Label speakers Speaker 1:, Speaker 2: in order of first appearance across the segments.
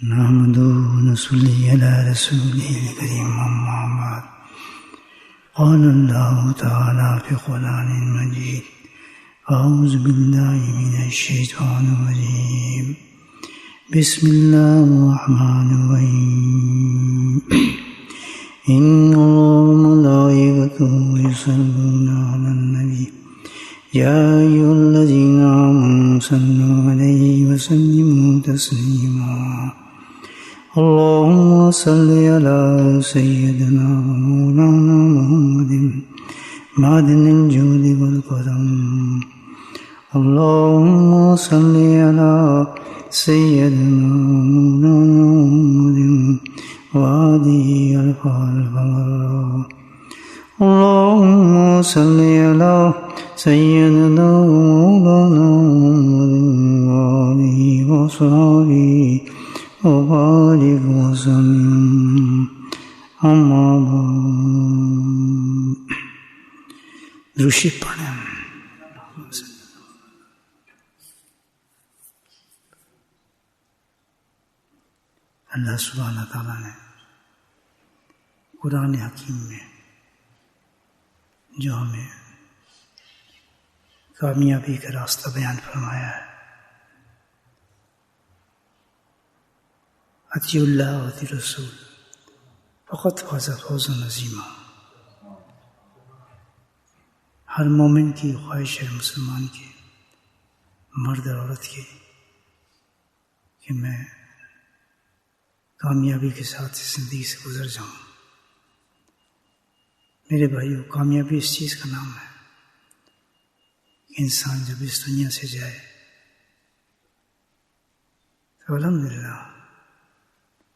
Speaker 1: نحمده ونصلي على رسوله الكريم أما بعد قال الله تعالى في قرآن المجيد أعوذ بالله من الشيطان الرجيم بسم الله الرحمن الرحيم إن الله وملائكته يصلون على النبي يا أيها الذين آمنوا صلوا عليه وسلموا تسليما اللهم صل على سيدنا ومولانا محمد معدن الجود والكرم اللهم صل على سيدنا ومولانا محمد وآله الألف اللهم صل على سيدنا ومولانا محمد وآله وصحبه وبارك وسلم أما بعد درود پڑھیں. اللہ سبحانہ تعالیٰ نے قرآن حکیم میں جو ہمیں کامیابی کا راستہ بیان فرمایا ہے، اطیع اللہ و اطیع رسول فقط فاز فوزا عظیما. ہر مومن کی خواہش ہے، مسلمان کی، مرد اور عورت کی، کہ میں کامیابی کے ساتھ زندگی سے گزر جاؤں. میرے بھائیو، کامیابی اس چیز کا نام ہے کہ انسان جب اس دنیا سے جائے تو الحمدللہ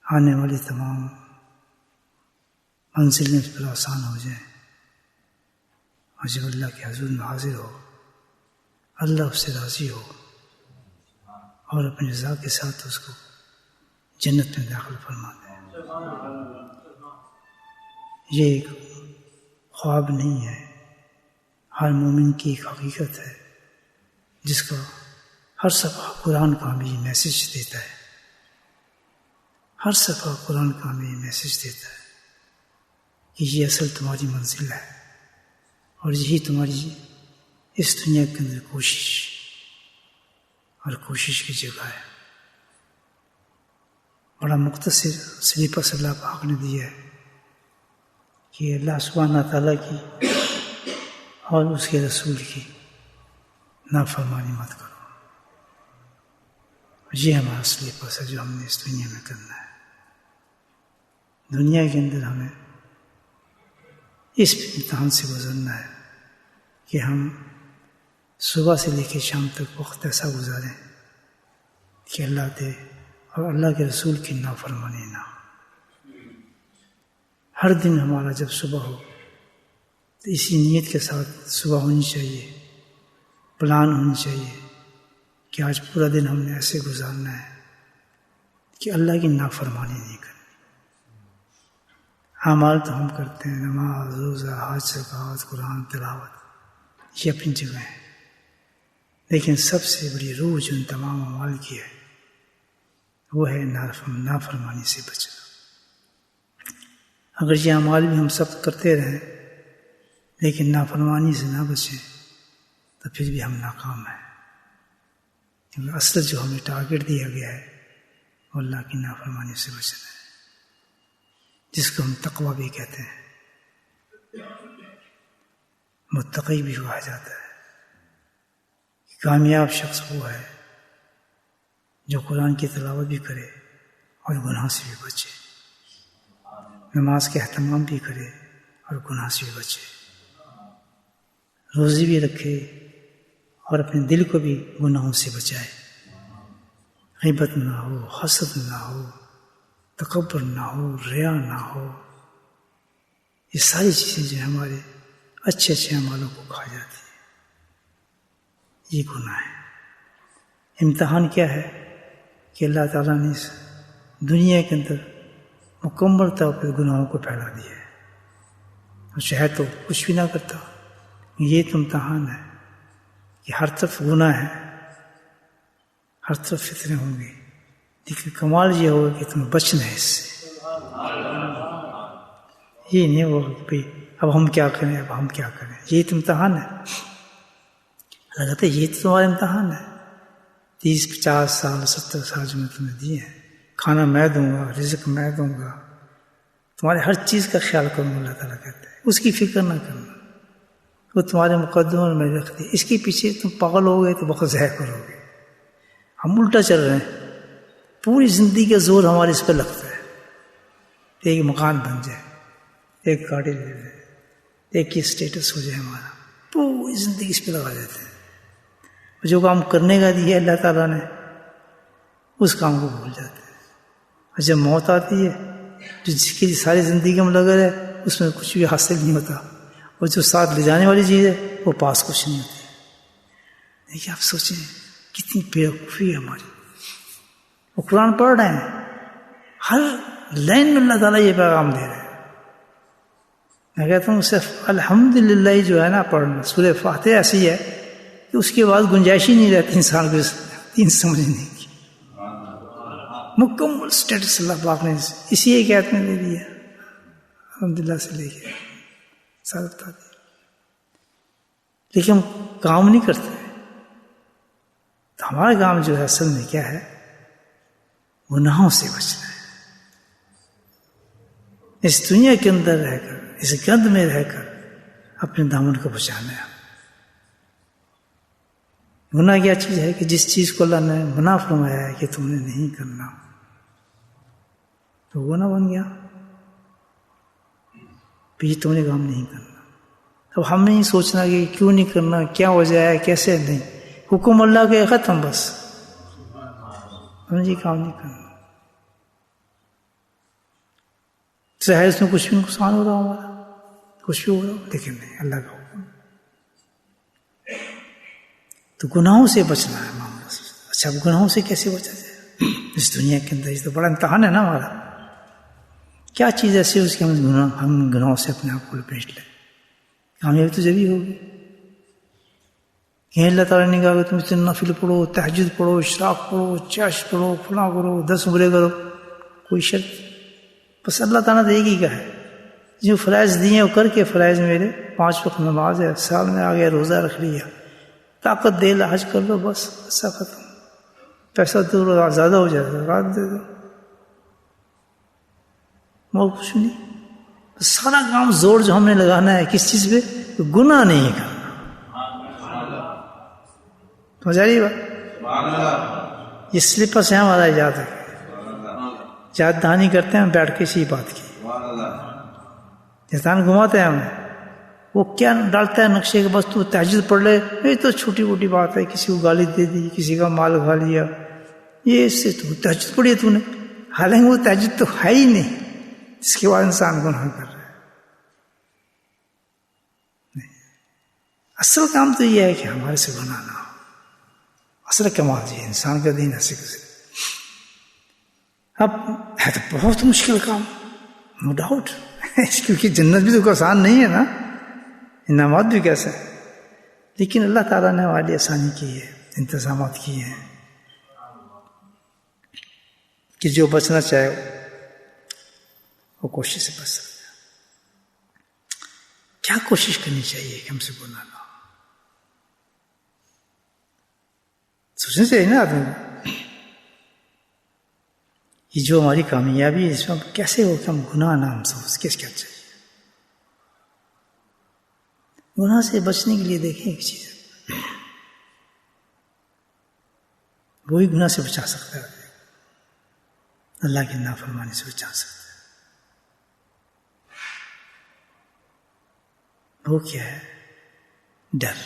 Speaker 1: آنے والی تمام منزلیں اس پر آسان ہو جائیں، اور جب اللہ کے حضور میں حاضر ہو، اللہ اس سے راضی ہو اور اپنی رضا کے ساتھ اس کو جنت میں داخل فرما دے. یہ ایک خواب نہیں ہے، ہر مومن کی ایک حقیقت ہے جس کا ہر صفحہ قرآن کا ہمیں یہ میسیج دیتا ہے. ہر صفحہ قرآن کا ہمیں یہ میسیج دیتا ہے کہ یہ اصل تمہاری منزل ہے، اور یہی تمہاری اس دنیا کے اندر کوشش کی جگہ ہے. بڑا مختصر سلیپس اللہ پاک نے دیا ہے کہ اللہ سبحانہ تعالیٰ کی اور اس کے رسول کی نافرمانی مت کرو. یہ ہمارا سلیپس ہے جو ہم نے اس دنیا میں کرنا ہے. دنیا کے اندر ہمیں اس امتحان سے گزرنا ہے کہ ہم صبح سے لے کے شام تک وقت ایسا گزاریں کہ اللہ دے اور اللہ کے رسول کی نافرمانی نہ ہو. ہر دن ہمارا جب صبح ہو تو اسی نیت کے ساتھ صبح ہونی چاہیے، پلان ہونی چاہیے کہ آج پورا دن ہم نے ایسے گزارنا ہے کہ اللہ کی نافرمانی نہیں کرنی. اعمال تو ہم کرتے ہیں، نماز، روزہ، حج، زکوٰۃ، قرآن تلاوت، یہ اپنی جگہ ہے، لیکن سب سے بڑی روح جو ان تمام اعمال کی ہے وہ ہے نافرمانی سے بچنا. اگر یہ اعمال بھی ہم سب کرتے رہیں لیکن نافرمانی سے نہ بچیں تو پھر بھی ہم ناکام ہیں، کیونکہ اصل جو ہمیں ٹارگٹ دیا گیا ہے وہ اللہ کی نافرمانی سے بچنا ہے، جس کو ہم تقویٰ بھی کہتے ہیں، متقی بھی کہا جاتا ہے. کامیاب شخص وہ ہے جو قرآن کی تلاوت بھی کرے اور گناہ سے بھی بچے، نماز کے اہتمام بھی کرے اور گناہ سے بھی بچے، روزی بھی رکھے اور اپنے دل کو بھی گناہوں سے بچائے، غیبت نہ ہو، حسد نہ ہو، تکبر نہ ہو، ریا نہ ہو. یہ ساری چیزیں جو ہمارے اچھے اعمالوں کو کھا جاتی ہیں، یہ گناہ ہے. امتحان کیا ہے کہ اللہ تعالیٰ نے اس دنیا کے اندر مکمل طور پر گناہوں کو پھیلا دیا ہے، اور شاید تو کچھ بھی نہ کرتا. یہ تو امتحان ہے کہ ہر طرف گناہ ہے، ہر طرف فتنے ہوں گے، لیکن کمال یہ ہوگا کہ تمہیں بچنا ہے اس سے. یہ نہیں ہوگا کہ بھائی اب ہم کیا کریں، اب ہم کیا کریں. یہ تو امتحان ہے. اللہ کہتا ہے یہ تو تمہارا امتحان ہے. 30-50 سال 70 سال جو میں تمہیں دیے ہیں، کھانا میں دوں گا، رزق میں دوں گا، تمہارے ہر چیز کا خیال کروں گا. اللہ تعالیٰ کہتے ہیں اس کی فکر نہ کرنا، وہ تمہارے مقدموں میں رکھ دی. اس کے پیچھے تم پاگل ہو گئے تو وقت ضائع کرو گے. ہم الٹا چل رہے ہیں، پوری زندگی کا زور ہمارے اس پہ لگتا ہے. ایک مکان بن جائے، ایک گاڑی لے لیں، ایک ہی اسٹیٹس ہو جائے ہمارا، پوری زندگی اس پہ لگا دیتے ہیں. جو کام کرنے کا دیا اللہ تعالیٰ نے اس کام کو بھول جاتے ہیں. اور جب موت آتی ہے جو جس کی ساری زندگی میں لگا رہے اس میں کچھ بھی حاصل نہیں ہوتا، اور جو ساتھ لے جانے والی چیز ہے وہ پاس کچھ نہیں ہوتی. دیکھیے آپ سوچیں کتنی بیوقوفی ہے ہماری. وہ قرآن پڑھ رہے ہیں، ہر لائن میں اللہ تعالیٰ یہ پیغام دے رہے ہیں. میں کہتا ہوں صرف الحمدللہ جو ہے نا پڑھنا، سورہ فاتحہ ایسی ہے کہ اس کے بعد گنجائش ہی نہیں رہتی انسان کو دین سمجھنے کی. مکمل سٹیٹس اللہ پاک نے اسی ایک آیت میں دے دیا، الحمدللہ سے لے کے سارا بتا دیا. لیکن ہم کام نہیں کرتے. تو ہمارا کام جو ہے اصل میں کیا ہے؟ گناہوں سے بچنا ہے. اس دنیا کے اندر رہ کر، اس گند میں رہ کر اپنے دامن کو بچانا ہے. گناہ کیا چیز ہے کہ جس چیز کو اللہ نے منع فرمایا ہے کہ تم نے نہیں کرنا تو گناہ بن گیا. یہ تم نے کام نہیں کرنا. اب ہم نہیں سوچنا کہ کیوں نہیں کرنا، کیا وجہ ہے، کیسے نہیں. حکم اللہ کے ختم، بس ہم یہ کام نہیں کرنا. چاہے اس میں کچھ بھی نقصان ہو رہا ہو ہمارا، کچھ بھی ہو رہا ہو، لیکن نہیں، اللہ کا حکم. تو گناہوں سے بچنا ہے معاملہ. اچھا اب گناہوں سے کیسے بچا جائے اس دنیا کے اندر؟ یہ تو بڑا امتحان ہے نا ہمارا. کیا چیز ایسی ہے اس کے ہم گناہوں سے اپنے آپ کو لپیٹ لیں؟ کامیابی تو جبھی ہوگی کہ اللہ تعالیٰ نے کہا کہ تم اتنے نفل پڑھو، تہجد پڑھو، اشراق پڑھو، چش پڑھو، فلاں کرو، 10 عمرے کرو. کوئی شرط؟ بس اللہ تعالیٰ تو ایک ہی کا ہے، جو فرائض دیے وہ کر کے. فرائض میرے 5 وقت نماز ہے، سال میں آ گیا روزہ رکھ لیا، طاقت دے لا حج کر لو، بس ایسا ختم. پیسہ دو زیادہ ہو جائے گا، رات دے دو، اور کچھ نہیں. سارا کام زور جو ہم نے لگانا ہے کس چیز پہ؟ گناہ نہیں کرنا. سمجھ آ رہی بات؟ یہ سلیپس ہے ہمارا یاد ہے، یاد دہانی کرتے ہیں ہم بیٹھ کے اسی بات کی. انسان گھماتے ہیں ہمیں، وہ کیا ڈالتا ہے نقشے کے، بس تو تہجد پڑھ لے، یہ تو چھوٹی موٹی بات ہے، کسی کو گالی دے دی، کسی کا مال کھا لیا، یہ اس سے تو تہجد پڑھی ہے تو نے. حالانکہ وہ تہجد تو ہے ہی نہیں، اس کے بعد انسان گناہ کر رہا ہے. نہیں، اصل کام تو یہ ہے کہ ہمارے سے گناہ نہ ہو. اصل کمال یہ انسان کا دین ایسے کیسے. اب ہے تو بہت مشکل کام، نو ڈاؤٹ، کیونکہ جنت بھی تو کوئی آسان نہیں ہے نا، انعامات بھی کیسے ہیں. لیکن اللہ تعالیٰ نے ہمارے لیے آسانی کی ہے، انتظامات کیے ہیں کہ جو بچنا چاہے وہ کوشش سے بچ سکتا ہے. کیا کوشش کرنی چاہیے کہ ہم سے گناہ نہ ہو؟ سوچنا چاہیے نا آدمی کو، یہ جو ہماری کامیابی ہے اس میں کیسے ہو کہ ہم گناہ نہ ہم سوچ کیا چاہیے. گناہ سے بچنے کے لیے دیکھیں ایک چیز، وہی گناہ سے بچا سکتا ہے، اللہ کی نافرمانی سے بچا سکتا ہے. وہ کیا ہے؟ ڈر.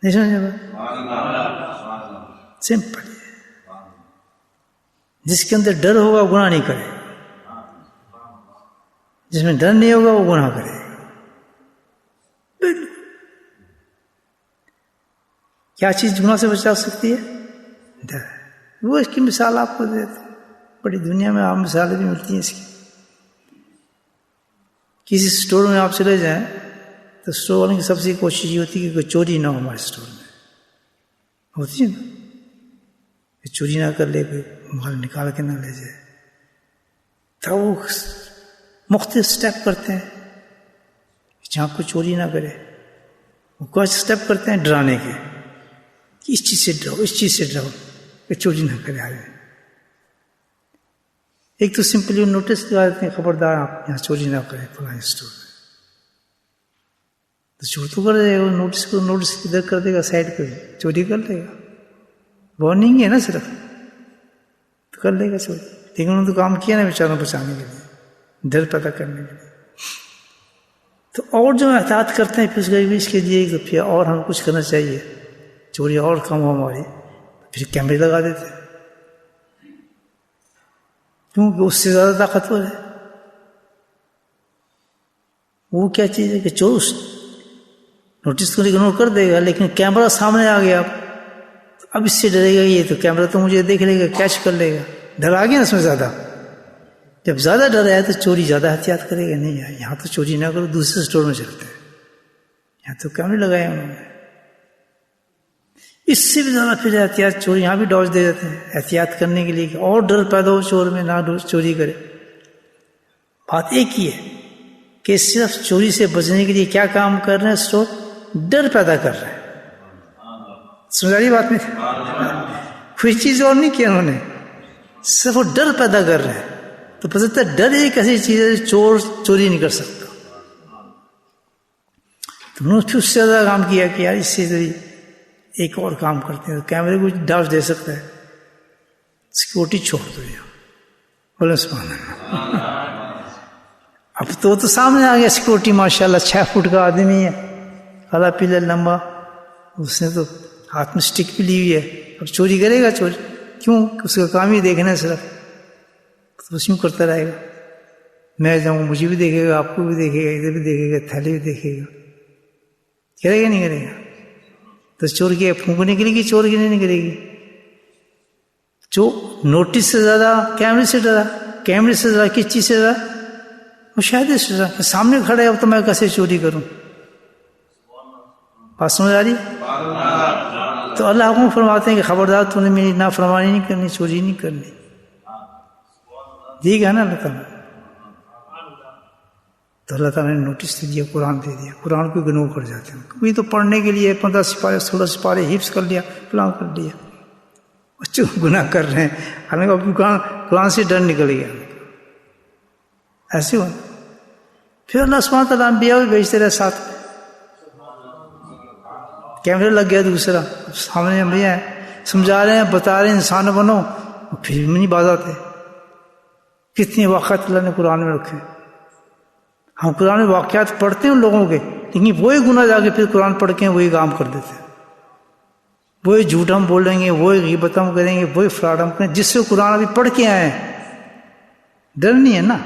Speaker 1: نہیں سمجھے بات؟ سمپل ہے. جس کے اندر ڈر ہوگا وہ گناہ نہیں کرے گا، جس میں ڈر نہیں ہوگا وہ گناہ کرے گا. بالکل. کیا چیز گناہ سے بچا سکتی ہے؟ ڈر. وہ اس کی مثال آپ کو دیتا ہوں، بڑی دنیا میں آپ مثالیں بھی ملتی ہیں اس کی. کسی اسٹور میں آپ چلے جائیں تو اسٹور والے کی سب سے کوشش یہ ہوتی ہے کہ کوئی چوری نہ ہو ہمارے اسٹور میں، ہوتی ہے نا. چوری نہ کر لے، کوئی مال نکال کے نہ لے جائے. تو وہ مختلف سٹیپ کرتے ہیں جہاں کوئی چوری نہ کرے. وہ کچھ سٹیپ کرتے ہیں ڈرانے کے کہ اس چیز سے ڈراؤ، اس چیز سے ڈراؤ کہ چوری نہ کرے آگے. ایک تو سمپلی نوٹس لگا دیتے ہیں، خبردار آپ یہاں چوری نہ کریں فلاں اسٹور میں. تو چور تو کر دے گا، نوٹس کو نوٹس ادھر کر دے گا سائڈ پہ، چوری کر لے گا. وارننگ ہے نا صرف، تو کر لے گا چوری. لیکن انہوں نے تو کام کیا نا بیچاروں بچانے کے لیے، ڈر پیدا کرنے کے لیے. تو اور جو احتیاط کرتے ہیں پھر اس کے لیے تو پھر اور ہم کچھ کرنا چاہیے، چوری اور کم ہو ہماری، پھر کیمرے لگا دیتے ہیں، کیونکہ اس سے زیادہ طاقتور ہے. وہ کیا چیز ہے کہ چور نوٹس کو اگنور کر دے گا، لیکن کیمرہ سامنے آ گیا اب اس سے ڈرے گا. یہ تو کیمرہ تو مجھے دیکھ لے گا، کیچ کر لے گا. ڈر آ گیا نا اس میں زیادہ. جب زیادہ ڈر آیا تو چوری زیادہ احتیاط کرے گا. نہیں یہاں تو چوری نہ کرو، دوسرے اسٹور میں چلتے ہیں، یہاں تو کیمرے لگائے انہوں نے. اس سے بھی زیادہ پھر احتیاط چوری یہاں بھی ڈاج دے دیتے ہیں احتیاط کرنے کے لیے کہ اور ڈر پیدا ہو چور میں، نہ چوری کرے. بات ایک ہی ہے کہ صرف چوری سے بچنے کے لیے کیا کام کر رہے ہیں اسٹور؟ ڈر پیدا کر رہے ہیں. سمجھ رہی بات میں؟ کوئی چیز اور نہیں کیا انہوں نے، صرف وہ ڈر پیدا کر رہے ہیں. تو پتہ چلتا ہے ڈر ایک ایسی چیز ہے جو چور چوری نہیں کر سکتا. تو انہوں نے پھر اس سے زیادہ کام کیا کہ یار اس سے ایک اور کام کرتے ہیں، کیمرے کو ڈاج دے سکتا ہے، سیکورٹی چھوڑ دو یہاں. بولے سبحان اللہ. اب تو سامنے آ گیا سیکورٹی، ماشاء اللہ 6 فٹ کا آدمی ہے، کالا پیلا لمبا، اس نے تو ہاتھ میں سٹک بھی لی ہوئی ہے. اب چوری کرے گا چوری کیوں؟ اس کا کام ہی دیکھنا ہے صرف. تو اس یوں کرتا رہے گا، میں جاؤں مجھے بھی دیکھے گا، آپ کو بھی دیکھے گا، ادھر بھی دیکھے گا، تھیلے بھی دیکھے گا. کرے گا نہیں کرے گا؟ تو چور کی پھونک نکلے گی، چور کی نہیں نکلے گی. جو نوٹس سے زیادہ کیمرے سے ڈرا، کیمرے سے زیادہ کس چیز سے ڈرا؟ مشاہدے سے ڈرا. سامنے کھڑے اب تو میں کیسے چوری کروں؟ بات سمجھ آ رہی؟ تو اللہ حکم فرماتے ہیں کہ خبردار تو نے میری نافرمانی نہیں کرنی، چوری نہیں کرنی. ٹھیک ہے نا اللہ تعالیٰ؟ تو اللہ تعالیٰ نے نوٹس دے دیا، قرآن دے دیا. قرآن کو اگنور کر جاتے ہیں. کبھی تو پڑھنے کے لیے 15 سپارے 16 سپارے حفظ کر لیا، فلاں کر لیا، بچوں گناہ کر رہے ہیں، حالانکہ قرآن سے ڈر نکل گیا. ایسے ہو پھر اللہ سبحانہ تعالیٰ انبیاء بھی بھیجتے رہے ساتھ. کیمرے لگ گیا دوسرا، سامنے انبیاء ہیں، سمجھا رہے ہیں، بتا رہے ہیں انسان بنو، پھر بھی نہیں باز آتے. کتنے واقعات اللہ نے قرآن میں رکھے. ہم قرآن میں واقعات پڑھتے ہیں ان لوگوں کے، لیکن وہی گناہ جا کے پھر قرآن پڑھ کے وہی کام کر دیتے ہیں. وہی جھوٹ ہم بولیں گے، وہی غیبت ہم کریں گے، وہی فراڈ ہم کریں گے جس سے قرآن ابھی پڑھ کے آئے ہیں. ڈر نہیں ہے نا.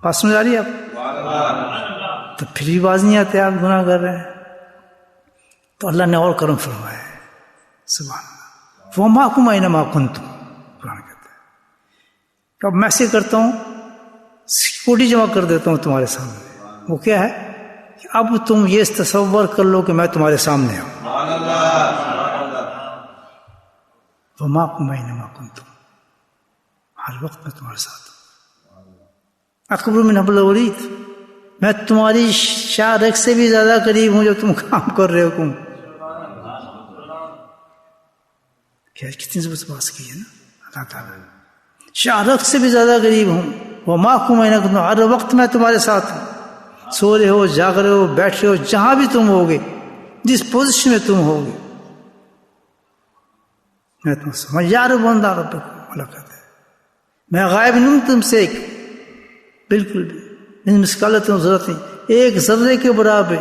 Speaker 1: بات سمجھ آ رہی ہے آپ؟ تو پھر بھی باز نہیں آتے، آپ گناہ کر رہے ہیں. تو اللہ نے اور کرم فرمایا ہے. سبحان اللہ. وَمَعَكُمْ أَيْنَمَا كُنْتُمْ، قرآن کہتا ہے کہ اب میں سے کرتا ہوں، سیکورٹی جمع کر دیتا ہوں تمہارے سامنے. وہ کیا ہے کہ اب تم یہ تصور کر لو کہ میں تمہارے سامنے ہوں. وَمَعَكُمْ أَيْنَمَا كُنْتُمْ، ہر وقت میں تمہارے ساتھ ہوں. اکبر من حبل الورید، میں تمہاری شاہ رگ سے بھی زیادہ قریب ہوں جو تم کام کر رہے ہو. کتنی زبردست بات کی ہے نا اللہ تعالیٰ. شاہ رگ سے بھی زیادہ قریب ہوں. وَمَعَكُمْ أَيْنَمَا كُنْتُمْ، ہر وقت میں تمہارے ساتھ ہوں. سو رہے ہو، جاگ رہے ہو، بیٹھ رہے ہو، جہاں بھی تم ہوگے، جس پوزیشن میں تم ہوگے میں تم سے. میں یار بندہ ربکم، اللہ کہتا ہے میں غائب نہیں ہوں تم سے بالکل بھی. مسقال ذرۃ، ایک ذرے کے برابر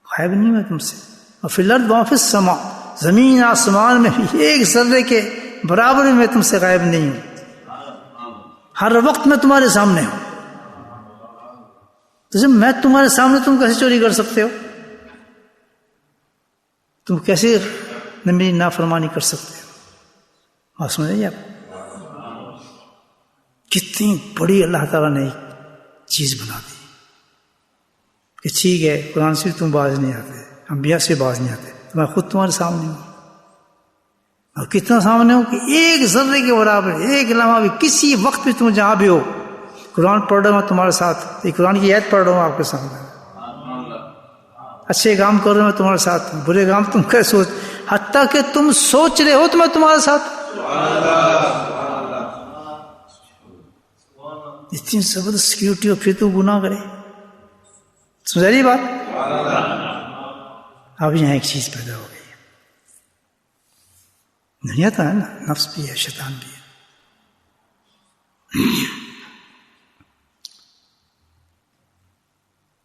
Speaker 1: غائب نہیں میں تم سے. اور فی الارض وما فی السماء، زمین آسمان میں بھی ایک ذرے کے برابر میں تم سے غائب نہیں ہوں. ہر وقت میں تمہارے سامنے ہوں. تو جب میں تمہارے سامنے، تم کیسے چوری کر سکتے ہو؟ تم کیسے میری نافرمانی کر سکتے ہو؟ بات سمجھے آپ؟ کتنی بڑی اللہ تعالیٰ نے ایک چیز بنا دی کہ ٹھیک ہے قرآن سے تم باز نہیں آتے، انبیاء سے باز نہیں آتے، تو میں خود تمہارے سامنے ہوں. اور کتنا سامنے ہو کہ ایک ذرے کے برابر، ایک لمحہ بھی، کسی وقت بھی تم جہاں بھی ہو، قرآن پڑھ رہا ہوں تمہارے ساتھ، یہ قرآن کی آیت پڑھ رہا ہوں آپ کے سامنے، اچھے کام کر رہا ہوں میں تمہارے ساتھ ہوں، برے کام تم کیا سوچ، حتیٰ کہ تم سوچ رہے ہو تو میں تمہارے ساتھ. اتنی زبردست سیکیورٹی، اور پھر تو گناہ کرے. سمجھ رہی بات؟ اب یہاں ایک چیز پیدا ہو گئی، دنیا تو ہے نا، نفس بھی ہے، شیطان بھی ہے.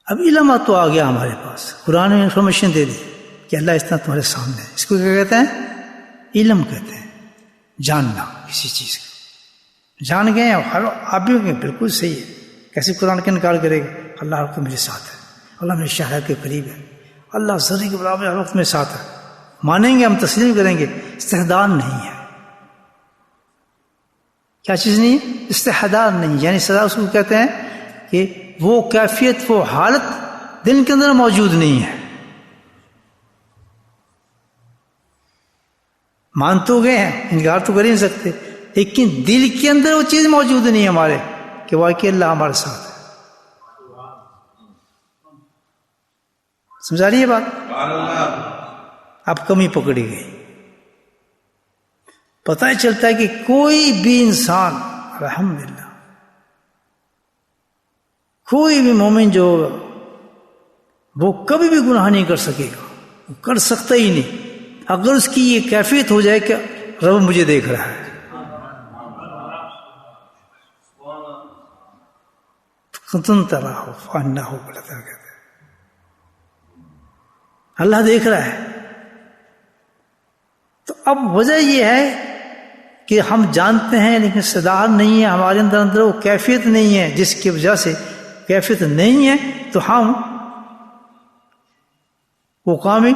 Speaker 1: اب علم تو آ گیا ہمارے پاس، قرآن نے انفارمیشن دے دی کہ اللہ اس طرح تمہارے سامنے ہے. اس کو کیا کہتے ہیں؟ علم کہتے ہیں، جاننا کسی چیز کو. جان گئے ہیں، آپ بھی گئے، بالکل صحیح ہے. کیسے قرآن کا انکار کرے گا؟ اللہ تو میرے ساتھ ہے، اللہ میرے شہر کے قریب ہے، اللہ ذرے کے برابر ہر وقت میرے ساتھ ہے. مانیں گے، ہم تسلیم کریں گے. استحدار نہیں ہے. کیا چیز نہیں ہے؟ استحدار نہیں، یعنی سزا اس کو کہتے ہیں کہ وہ کیفیت، وہ حالت دل کے اندر موجود نہیں ہے. مان تو گئے ہیں، انکار تو کر ہی نہیں سکتے، لیکن دل کے اندر وہ چیز موجود نہیں ہے ہمارے کہ واقعی اللہ ہمارے ساتھ ہے. سمجھا رہی ہے بات؟ اب کمی پکڑی گئی. پتہ ہی چلتا ہے کہ کوئی بھی انسان، الحمدللہ، کوئی بھی مومن جو ہوگا وہ کبھی بھی گناہ نہیں کر سکے گا، وہ کر سکتا ہی نہیں اگر اس کی یہ کیفیت ہو جائے کہ رب مجھے دیکھ رہا ہے. خطن طرح ہو فانا ہو بڑا طرح کہتے ہیں، اللہ دیکھ رہا ہے. تو اب وجہ یہ ہے کہ ہم جانتے ہیں لیکن صداعت نہیں ہے ہمارے اندر وہ کیفیت نہیں ہے، جس کی وجہ سے کیفیت نہیں ہے تو ہم وہ کام ہی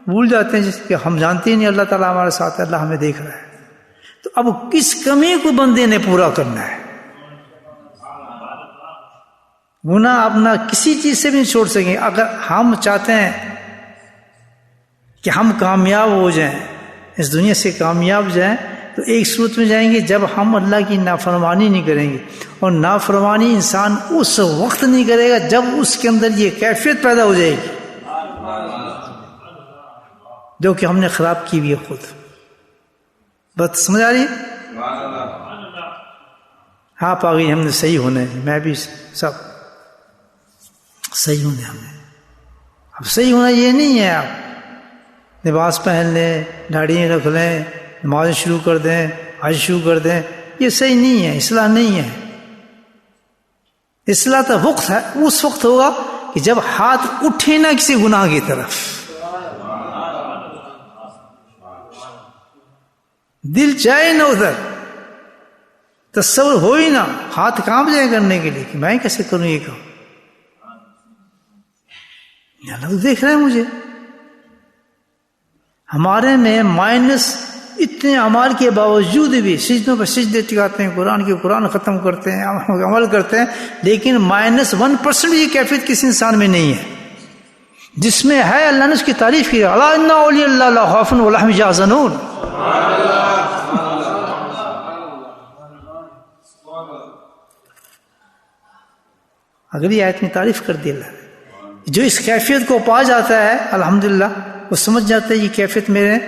Speaker 1: بھول جاتے ہیں جس کہ ہم جانتے ہی نہیں اللہ تعالیٰ ہمارے ساتھ ہے، اللہ ہمیں دیکھ رہا ہے. تو اب کس کمی کو بندے نے پورا کرنا ہے؟ گناہ اپنا کسی چیز سے بھی نہیں چھوڑ سکیں. اگر ہم چاہتے ہیں کہ ہم کامیاب ہو جائیں، اس دنیا سے کامیاب جائیں، تو ایک صورت میں جائیں گے جب ہم اللہ کی نافرمانی نہیں کریں گے. اور نافرمانی انسان اس وقت نہیں کرے گا جب اس کے اندر یہ کیفیت پیدا ہو جائے گی جو کہ ہم نے خراب کی بھی ہے خود. بات سمجھ آ رہی ہے؟ آپ آ گئی، ہم نے صحیح ہونا ہے، میں بھی سب صحیح ہونے ہمیں. اب صحیح ہونا یہ نہیں ہے آپ لباس پہن لیں، داڑھی رکھ لیں، نمازیں شروع کر دیں، حج شروع کر دیں، یہ صحیح نہیں ہے، اصلاح نہیں ہے. اصلاح تو وقت ہے، اس وقت ہوگا کہ جب ہاتھ اٹھے نہ کسی گناہ کی طرف، دل چاہے نہ ادھر، تصور ہو ہی نہ، ہاتھ کانپ جائے کرنے کے لیے کہ میں کیسے کروں یہ کام. اللہ تو دیکھ رہے ہیں مجھے. ہمارے میں مائنس اتنے اعمال کے باوجود بھی سجدوں پر سجدے ٹکاتے ہیں، قرآن ختم کرتے ہیں، عمل کرتے ہیں، لیکن -1% یہ کیفیت کسی انسان میں نہیں ہے. جس میں ہے اللہ نے اس کی تعریف کی، الا ان اولیاء اللہ لا خوف ولا هم يحزنون. اگلی آیت میں تعریف کر دی اللہ نے. جو اس کیفیت کو پا جاتا ہے الحمدللہ، وہ سمجھ جاتا ہے یہ کیفیت میرے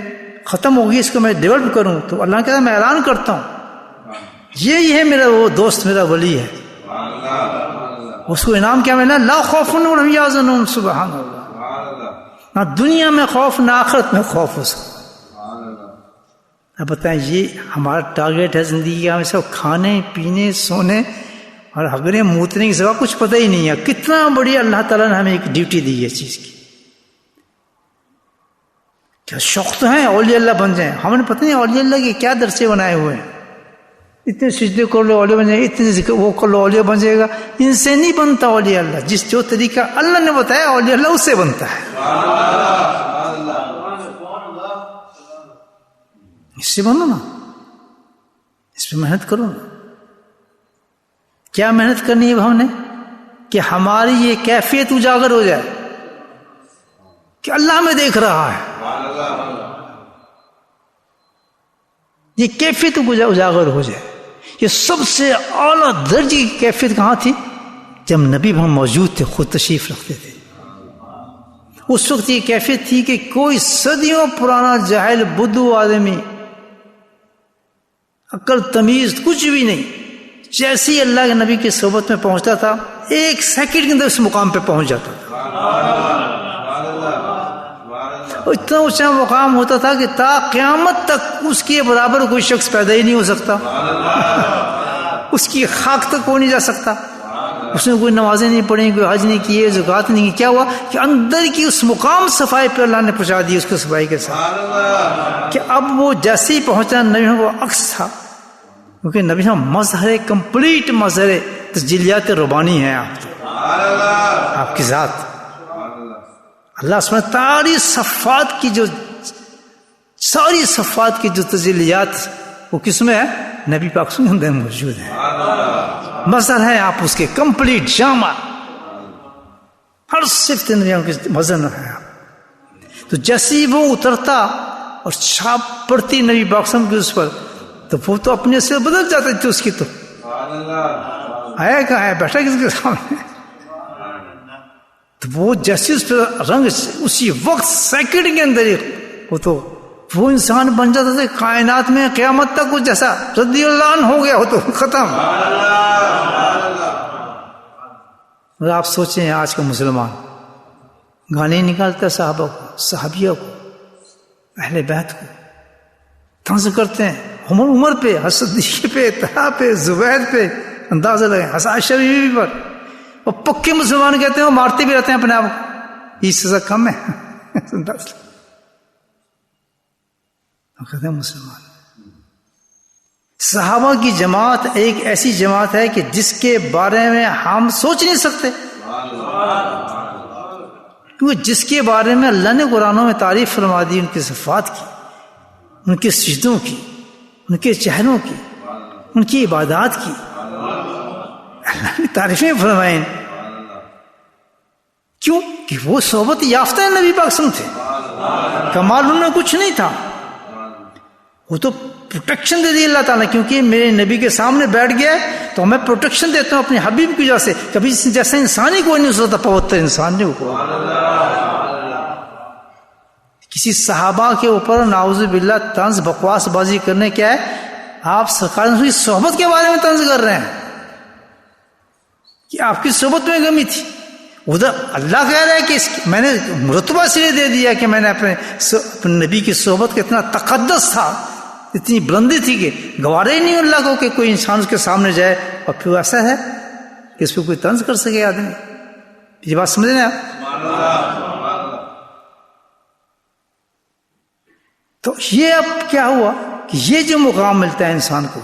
Speaker 1: ختم ہوگی، اس کو میں ڈیولپ کروں، تو اللہ کہتا ہے میں اعلان کرتا ہوں یہی ہے میرا وہ دوست، میرا ولی ہے. اس کو انعام کیا ملا؟ لا خوف ولا هم يحزنون. سبحان اللہ. نہ دنیا میں خوف، نہ آخرت میں خوف اس کو. اب بتائیں یہ ہمارا ٹارگیٹ ہے زندگی کا، ہمیں سب کھانے پینے سونے اور ہگنے موتنے کے سوا کچھ پتہ ہی نہیں ہے. کتنا بڑی اللہ تعالیٰ نے ہمیں ایک ڈیوٹی دی ہے اس چیز کی. کیا شوق تو ہیں اولیاء اللہ بن جائیں، ہم نے پتہ نہیں اولیاء اللہ کے کیا درسے بنائے ہوئے ہیں. اتنے سجدے کر لو اولیاء بن جائے، اتنے ذکر وہ کر لو اولیاء بن جائے گا. ان سے نہیں بنتا اولیاء اللہ. جس جو طریقہ اللہ نے بتایا اولیاء اللہ اس سے بنتا ہے. اس سے بنو نا، اس پہ محنت کرو نا. کیا محنت کرنی ہے ہم نے؟ کہ ہماری یہ کیفیت اجاگر ہو جائے کہ اللہ ہمیں دیکھ رہا ہے. یہ کیفیت اجاگر ہو جائے. یہ سب سے اعلیٰ درجے کی کیفیت کہاں تھی؟ جب نبی ہم موجود تھے، خود تشریف رکھتے تھے. اس وقت یہ کیفیت تھی کہ کوئی صدیوں پرانا جاہل بدھو آدمی، عقل تمیز کچھ بھی نہیں، جیسے ہی اللہ کے نبی کی صحبت میں پہنچتا تھا 1 سیکنڈ کے اندر اس مقام پہ پہنچ جاتا تھا. اتنا اونچا مقام ہوتا تھا کہ تا قیامت تک اس کے برابر کوئی شخص پیدا ہی نہیں ہو سکتا، اس کی خاک تک کوئی نہیں جا سکتا. اس نے کوئی نمازیں نہیں پڑھی، کوئی حج نہیں کیے، زکوٰۃ نہیں کی. کیا ہوا کہ اندر کی اس مقام صفائی پہ اللہ نے پہنچا دی اس کو صفائی کے ساتھ، کہ اب وہ جیسے ہی پہنچا نبی وہ عکس تھا. کیونکہ نبی مظہر کمپلیٹ مظہر تسجیلیات ربانی ہیں آپ کی ذات. اللہ سبحانہ ساری صفات کی جو تجلیات وہ کس میں ہے؟ نبی پاک کے اندر موجود ہے. مظہر ہے آپ اس کے کمپلیٹ جامع، ہر صفت نبیوں کے مظہر ہے آپ. تو جیسے ہی وہ اترتا اور چھاپ پڑتی نبی پاک کے اس پر، تو وہ تو اپنے سے بدل جاتا تھا. اس کی تو آیا کہاں ہے، بیٹھا کس کے سامنے. تو وہ جیسے اس پہ رنگ اسی وقت سیکنڈ کے اندر ہی وہ انسان بن جاتا تھا کائنات میں قیامت تک وہ جیسا رضی اللہ عنہ ہو گیا ہو تو ختم. اور آپ سوچیں آج کا مسلمان گانے نکالتا صحابہ کو، صحابیہ کو، اہل بیت کو طنز کرتے ہیں. عمر پہ، حضرت پہ، طلحہ پہ، زبیر پہ اندازہ لگے، عائشہ بیوی پر. اور پکے مسلمان کہتے ہیں وہ مارتے بھی رہتے ہیں اپنے آپ کو، یہ سزا کم ہے. کہتے ہیں مسلمان. صحابہ کی جماعت ایک ایسی جماعت ہے کہ جس کے بارے میں ہم سوچ نہیں سکتے، کیونکہ جس کے بارے میں اللہ نے قرآنوں میں تعریف فرما دی، ان کی صفات کی، ان کے سجدوں کی، ان کے چہروں کی، ان کی عبادات کی اللہ نے تعریفیں فرمائیں. کیوں؟ کہ وہ صحبت یافتہ نبی پاک سن تھے. کمال ان میں کچھ نہیں تھا، وہ تو پروٹیکشن دے دی اللہ تعالیٰ. کیونکہ میرے نبی کے سامنے بیٹھ گیا تو میں پروٹیکشن دیتا ہوں اپنے حبیب کی وجہ سے. کبھی جیسا انسان ہی کوئی نہیں ہو سکتا، پوتر انسان نہیں ہو. کسی صحابہ کے اوپر نعوذ باللہ طنز بکواس بازی کرنے کیا ہے؟ آپ سرکار کی صحبت کے بارے میں طنز کر رہے ہیں کہ آپ کی صحبت میں کمی تھی. ادھر اللہ کہہ رہا ہے کہ میں نے مرتبہ اس لیے دے دیا کہ میں نے اپنے نبی کی صحبت کا اتنا تقدس تھا، اتنی بلندی تھی کہ گوارا ہی نہیں اللہ کو کہ کوئی انسان اس کے سامنے جائے اور پھر ایسا ہے کہ اس پہ کوئی طنز کر سکے آدمی. یہ بات سمجھ رہے ہیں آپ؟ تو یہ اب کیا ہوا کہ یہ جو مقام ملتا ہے انسان کو،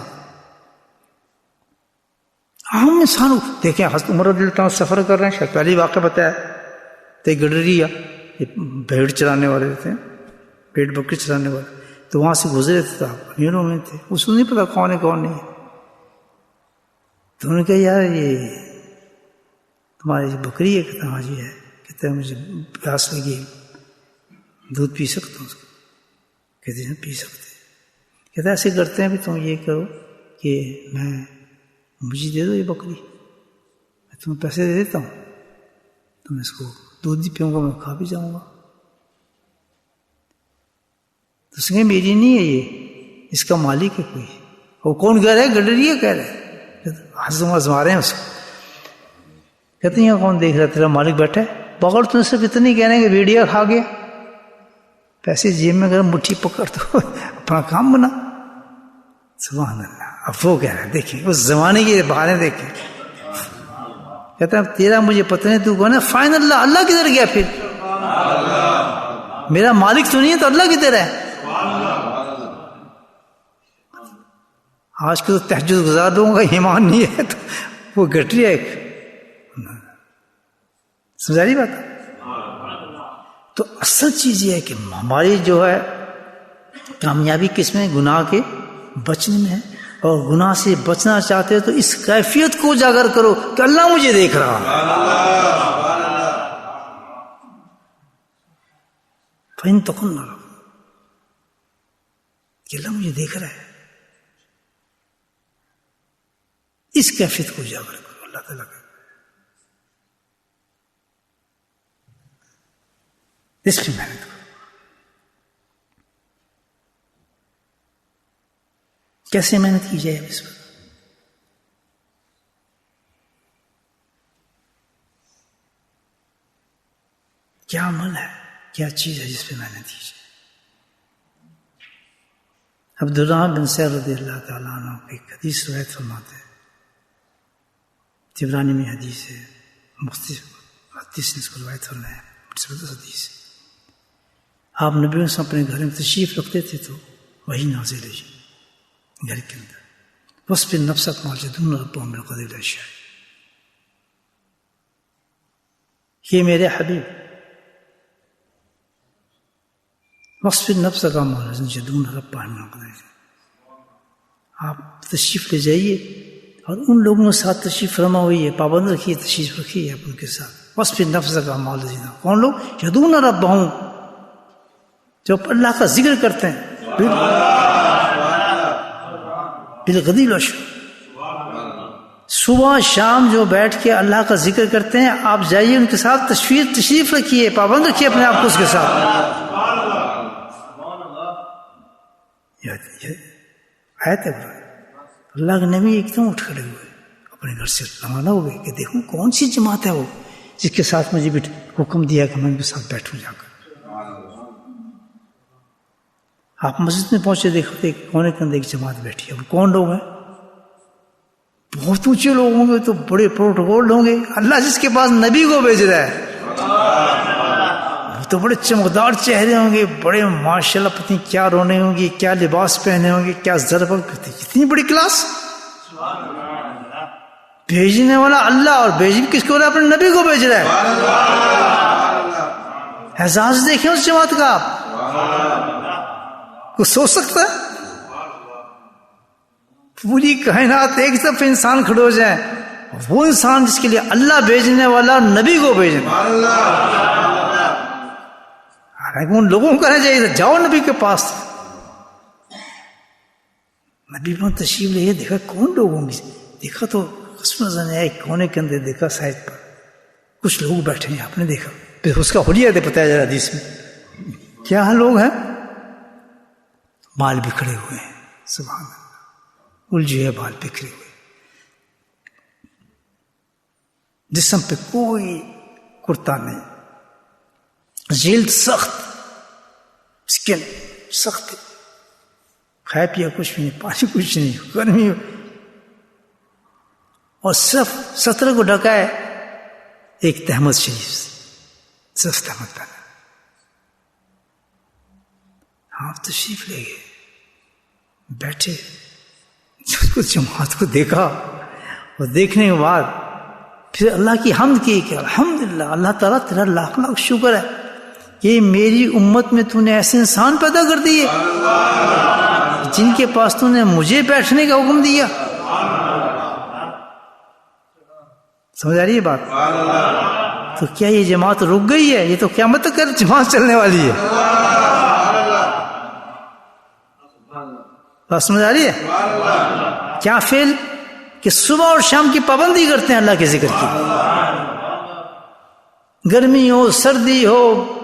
Speaker 1: عام انسان دیکھیں حضرت عمر رضی اللہ عنہ سفر کر رہے ہیں، شاید پہلی واقعہ بتایا تے گڈریا، یہ بھیڑ چرانے والے تھے، پیٹ بکری چرانے والے، تو وہاں سے گزرے تھے، امیر میں تھے، اس کو نہیں پتا کون ہے کون نہیں. تو انہوں نے کہا یار یہ تمہاری بکری ہے؟ کہتا ہاں جی ہے. کہتے ہیں مجھے پیاس لگی، دودھ پی سکتا ہوں اس کو؟ کہتے ہیں پی سکتے. کہتے ہیں ایسے کرتے ہیں بھی تم یہ کرو کہ مجھے دے دو یہ بکری، میں تمہیں پیسے دے دیتا ہوں، تو میں اس کو دودھ بھی پیوں گا، میں کھا بھی جاؤں گا. تو اس نے میری نہیں ہے یہ، اس کا مالک ہے کوئی. وہ کون کہہ رہے ہیں؟ گڈریا کہہ رہے ہیں، آزما رہے ہیں اس کو. کہتے ہیں کون دیکھ رہا تیرا مالک بیٹھا ہے، بغیر تم صرف اتنی کہہ رہے ہیں کہ بھیڑیا کھا گیا، پیسے جیب میں اگر مٹھی پکڑ تو اپنا کام بنا. سبحان اللہ. اب وہ کہہ رہے ہیں دیکھیں اس زمانے کی بہاریں دیکھیں. کہتا ہے تیرا مجھے پتہ نہیں تو کون ہے. فائن اللہ کدھر گیا پھر؟ میرا مالک تو نہیں ہے تو اللہ کدھر ہے؟ آج کے تو تہجد گزار دوں گا، ایمان نہیں ہے تو وہ گٹری ہے. سمجھا رہی بات؟ تو اصل چیز یہ ہے کہ ہماری جو ہے کامیابی کس میں؟ گناہ کے بچنے میں ہے. اور گناہ سے بچنا چاہتے ہو تو اس کیفیت کو اجاگر کرو کہ اللہ مجھے دیکھ رہا ہے. فَإِن تَكُنْ نَرَى کہ اللہ مجھے دیکھ رہا ہے. اس کیفیت کو اجاگر کرو اللہ تعالیٰ کا. اس پہ محنت کرو. کیسے محنت کی جائے اس پر؟ کیا عمل ہے، کیا چیز ہے جس پہ محنت کی جائے؟ عبدالرحمن بن سعد رضی اللہ تعالیٰ عنہ ایک حدیث روایت فرماتے ہیں، طبرانی میں حدیث ہے، مختلف حدیث نے اس کو روایت فرمایا ہے، زبردست حدیث ہے. آپ نبی صلی اللہ علیہ وسلم اپنے گھر میں تشریف رکھتے تھے تو وہی نازل ہے گھر کے اندر، وصف نفسک مال جدون ربهم بالقدر الاشیاء. یہ میرے حبیب وصف نفس کا مال جدون ربهم بالقدر. آپ تشریف لے جائیے اور ان لوگوں کے ساتھ تشریف فرما ہوئی ہے، پابند رکھیے، تشریف رکھیے آپ ان کے ساتھ. وصف نفس کا مال جدون، کون لوگ؟ جدون ربهم، جو اللہ کا ذکر کرتے ہیں بالغدی العشی، صبح شام جو بیٹھ کے اللہ کا ذکر کرتے ہیں. آپ جائیے ان کے ساتھ تشریف رکھیے، پابند رکھیے اپنے آپ کو اس کے ساتھ. آیت ہے اللہ کے نبی ایک دم اٹھ کھڑے ہوئے، اپنے گھر سے روانہ ہو گئے کہ دیکھوں کون سی جماعت ہے وہ جس کے ساتھ مجھے بھی حکم دیا کہ میں ان کے ساتھ بیٹھوں جا کر. آپ مسجد میں پہنچے، دیکھو ایک کونے کے اندر ایک جماعت بیٹھی ہے. وہ کون لوگ ہیں؟ بہت اونچے لوگ ہوں گے، تو بڑے پروٹوکول ہوں گے. اللہ جس کے پاس نبی کو بھیج رہا ہے وہ تو بڑے چمکدار چہرے ہوں گے، بڑے ماشاءاللہ پتہ نہیں کیا رونے ہوں گے، کیا لباس پہنے ہوں گے، کیا ضربت کرتے، اتنی بڑی کلاس. بھیجنے والا اللہ، اور بھیج کس کو رہا ہے؟ اپنے نبی کو بھیج رہا ہے. اعزاز دیکھیں اس جماعت کا. آپ کو سوچ سکتا ہے پوری کائنات ایک طرف انسان کھڑے ہو جائیں، وہ انسان جس کے لیے اللہ بھیجنے والا نبی کو بھیجنا. حالانکہ ان لوگوں کو کہنا چاہیے جاؤ نبی کے پاس. نبی پر تشریف لے دیکھا کون لوگ ہوں گے، دیکھا تو قسم نظر نہیں آیا. ایک کونے کے اندر دیکھا سائڈ پر کچھ لوگ بیٹھے ہیں. آپ نے دیکھا، پھر اس کا حلیہ بتایا جا رہا حدیث میں. کیا لوگ ہیں؟ بال بکھرے ہوئے ہیں، سبحان اللہ، الجھے ہے بال بکھرے ہوئے، جسم پہ کوئی کرتا نہیں، جلد سخت، سکن سخت، کھایا پیا کچھ بھی نہیں، پانی کچھ نہیں، گرمی، اور صرف ستر کو ڈھکا ہے ایک تہمت شریف، صرف تہمت پہنا. آپ تشریف لے گئے، بیٹھے، کچھ جماعت کو دیکھا، اور دیکھنے کے بعد پھر اللہ کی حمد کی کہ الحمدللہ اللہ تعالیٰ تیرا لاکھ لاکھ شکر ہے کہ میری امت میں تو نے ایسے انسان پیدا کر دیے جن کے پاس تو نے مجھے بیٹھنے کا حکم دیا. سمجھ آ رہی ہے بات؟ تو کیا یہ جماعت رک گئی ہے؟ یہ تو قیامت تک جماعت چلنے والی ہے. بات سمجھ آ رہی ہے؟ کیا فعل کہ صبح اور شام کی پابندی کرتے ہیں اللہ کے ذکر کی. گرمی ہو، سردی ہو،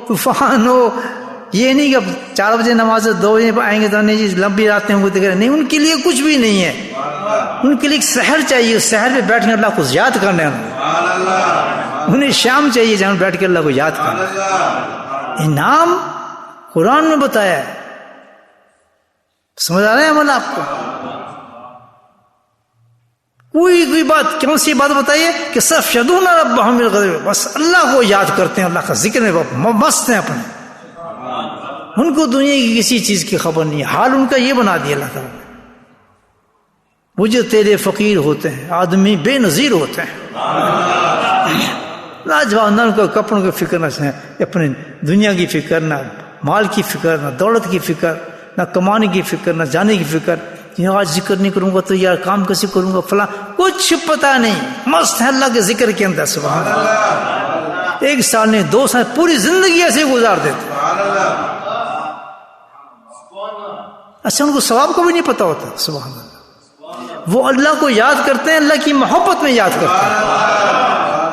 Speaker 1: طوفان ہو، یہ نہیں کہ 4 بجے نماز 2 بجے آئیں گے تو نہیں جی لمبی راتیں ہوں گی، نہیں، ان کے لیے کچھ بھی نہیں ہے. ان کے لیے ایک سحر چاہیے، اس سحر پہ بیٹھ کے اللہ کو یاد کرنا ہے. انہیں شام چاہیے جہاں بیٹھ کے اللہ کو یاد کرنا. انعام قرآن میں بتایا ہے. سمجھ آ رہے ہیں عمل آپ کو؟ کوئی بات، کون سی بات بتائیے کہ صرف یذکرون ربهم بالغدو، بس اللہ کو یاد کرتے ہیں، اللہ کا ذکر میں مست ہیں اپنے. ان کو دنیا کی کسی چیز کی خبر نہیں ہے. حال ان کا یہ بنا دیا اللہ تعالیٰ نے. وہ جو تیرے فقیر ہوتے ہیں، آدمی بے نظیر ہوتے ہیں، لاجواب، نہ ان کو کپڑوں کی فکر، نہ اپنے دنیا کی فکر، نہ مال کی فکر، نہ دولت کی فکر، نہ کمانے کی فکر، نہ جانے کی فکر. آج ذکر نہیں کروں گا تو یار کام کیسے کروں گا، فلاں، کچھ پتہ نہیں، مست ہے اللہ کے ذکر کے اندر. سبحان اللہ. 1 سال نہیں، 2 سال، پوری زندگی ایسے گزار دیتے. اچھا ان کو ثواب کو بھی نہیں پتہ ہوتا. سبحان اللہ. وہ اللہ کو یاد کرتے ہیں، اللہ کی محبت میں یاد کرتے ہیں،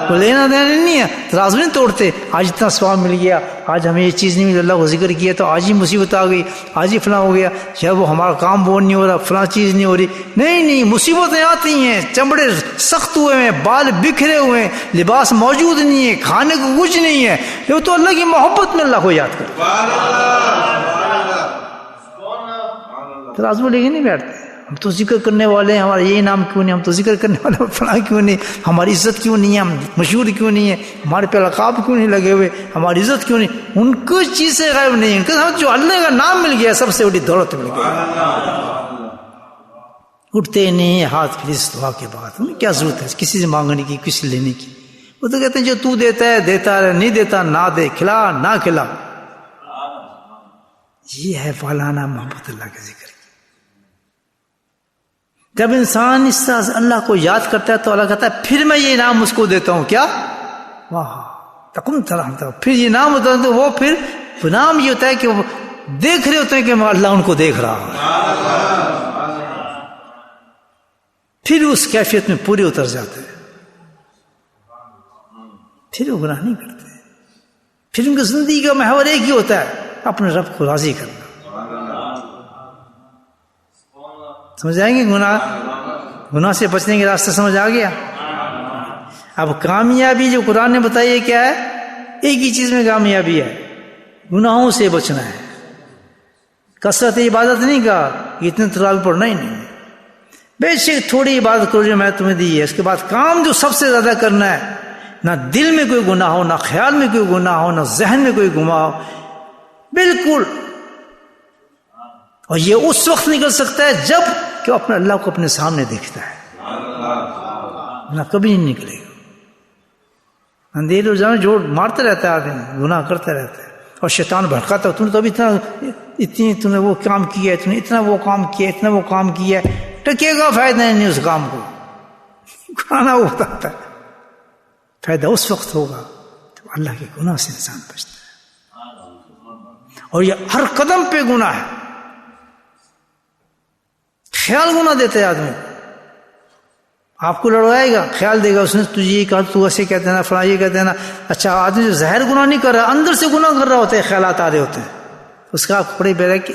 Speaker 1: وہ لینا دینا نہیں ہے، ترازو نہیں توڑتے. آج اتنا ثواب مل گیا، آج ہمیں یہ چیز نہیں ملی، اللہ کو ذکر کیا تو آج ہی مصیبت آ گئی، آج ہی فلاں ہو گیا، شاید وہ ہمارا کام وہ نہیں ہو رہا، فلاں چیز نہیں ہو رہی. نہیں، مصیبتیں آتی ہیں، چمڑے سخت ہوئے ہیں، بال بکھرے ہوئے ہیں، لباس موجود نہیں ہے، کھانے کو کچھ نہیں ہے، یہ تو اللہ کی محبت میں اللہ کو یاد کرتے. ترازو لے کے نہیں بیٹھتے. ہم تو ذکر کرنے والے ہیں، ہمارا یہ نام کیوں نہیں، ہم تو ذکر کرنے والے فلاں کیوں نہیں، ہماری عزت کیوں نہیں ہے، ہم مشہور کیوں نہیں ہے، ہمارے پہ القاب کیوں نہیں لگے ہوئے، ہماری عزت کیوں نہیں. ان کو چیزیں غائب نہیں، ان کے ساتھ جو اللہ کا نام مل گیا سب سے بڑی دولت مل گئی. اٹھتے نہیں ہاتھ پھر اس دعا کے بعد. ہمیں کیا ضرورت ہے کسی سے مانگنے کی، کسی سے لینے کی؟ وہ تو کہتے ہیں جو تو دیتا ہے دیتا ہے، نہیں دیتا نہ دے، کھلا نہ کھلا. یہ ہے فلانا محبت اللہ کا ذکر. جب انسان اس طرح سے اللہ کو یاد کرتا ہے تو اللہ کہتا ہے پھر میں یہ انعام اس کو دیتا ہوں. کیا؟ واہ تکم ترحمتا. پھر یہ انعام ہوتا ہے تو وہ پھر انعام یہ ہوتا ہے کہ وہ دیکھ رہے ہوتے ہیں کہ اللہ ان کو دیکھ رہا ہے، پھر اس کیفیت میں پورے اتر جاتے ہیں، پھر وہ گناہ نہیں کرتے. پھر ان کی زندگی کا محور ایک ہی ہوتا ہے اپنے رب کو راضی کرنا. سمجھ آئیں گے؟ گناہ سے بچنے کے راستے سمجھ آ گیا. اب کامیابی جو قرآن نے بتائی ہے کیا ہے؟ ایک ہی چیز میں کامیابی ہے، گناہوں سے بچنا ہے. کثرت عبادت نہیں کہا، اتنے تراویح پڑھنا ہی نہیں، بے شک تھوڑی عبادت کرو جو میں تمہیں دی ہے. اس کے بعد کام جو سب سے زیادہ کرنا ہے، نہ دل میں کوئی گناہ ہو، نہ خیال میں کوئی گناہ ہو، نہ ذہن میں کوئی گناہ ہو، بالکل. اور یہ اس وقت نکل سکتا ہے جب کہ وہ اپنے اللہ کو اپنے سامنے دیکھتا ہے، نہ کبھی نہیں نکلے گا. اندھیرے روزانہ جوڑ مارتا رہتا ہے آدمی، گناہ کرتا رہتا ہے، اور شیطان بھڑکاتا ہے، تم نے تو ابھی اتنی تم نے وہ کام کیا ہے، تم نے اتنا وہ کام کیا ہے، اتنا وہ کام کیا ہے، ٹکے گا فائدہ نہیں اس کام کو. کھانا وہ بتاتا ہے فائدہ اس وقت ہوگا تو اللہ کے گناہ سے انسان بچتا ہے. اور یہ ہر قدم پہ گناہ ہے. خیال گناہ دیتا ہے آدمی، آپ کو لڑوائے گا، خیال دے گا، اس نے تجھے یہ کہا تو ایسے کہہ دینا، فلاں یہ کہہ دینا. اچھا آدمی جو ظاہر گناہ نہیں کر رہا، اندر سے گناہ کر رہا ہوتا ہے، خیالات آ رہے ہوتے ہیں. اس کا آپ بڑے بہرا کہ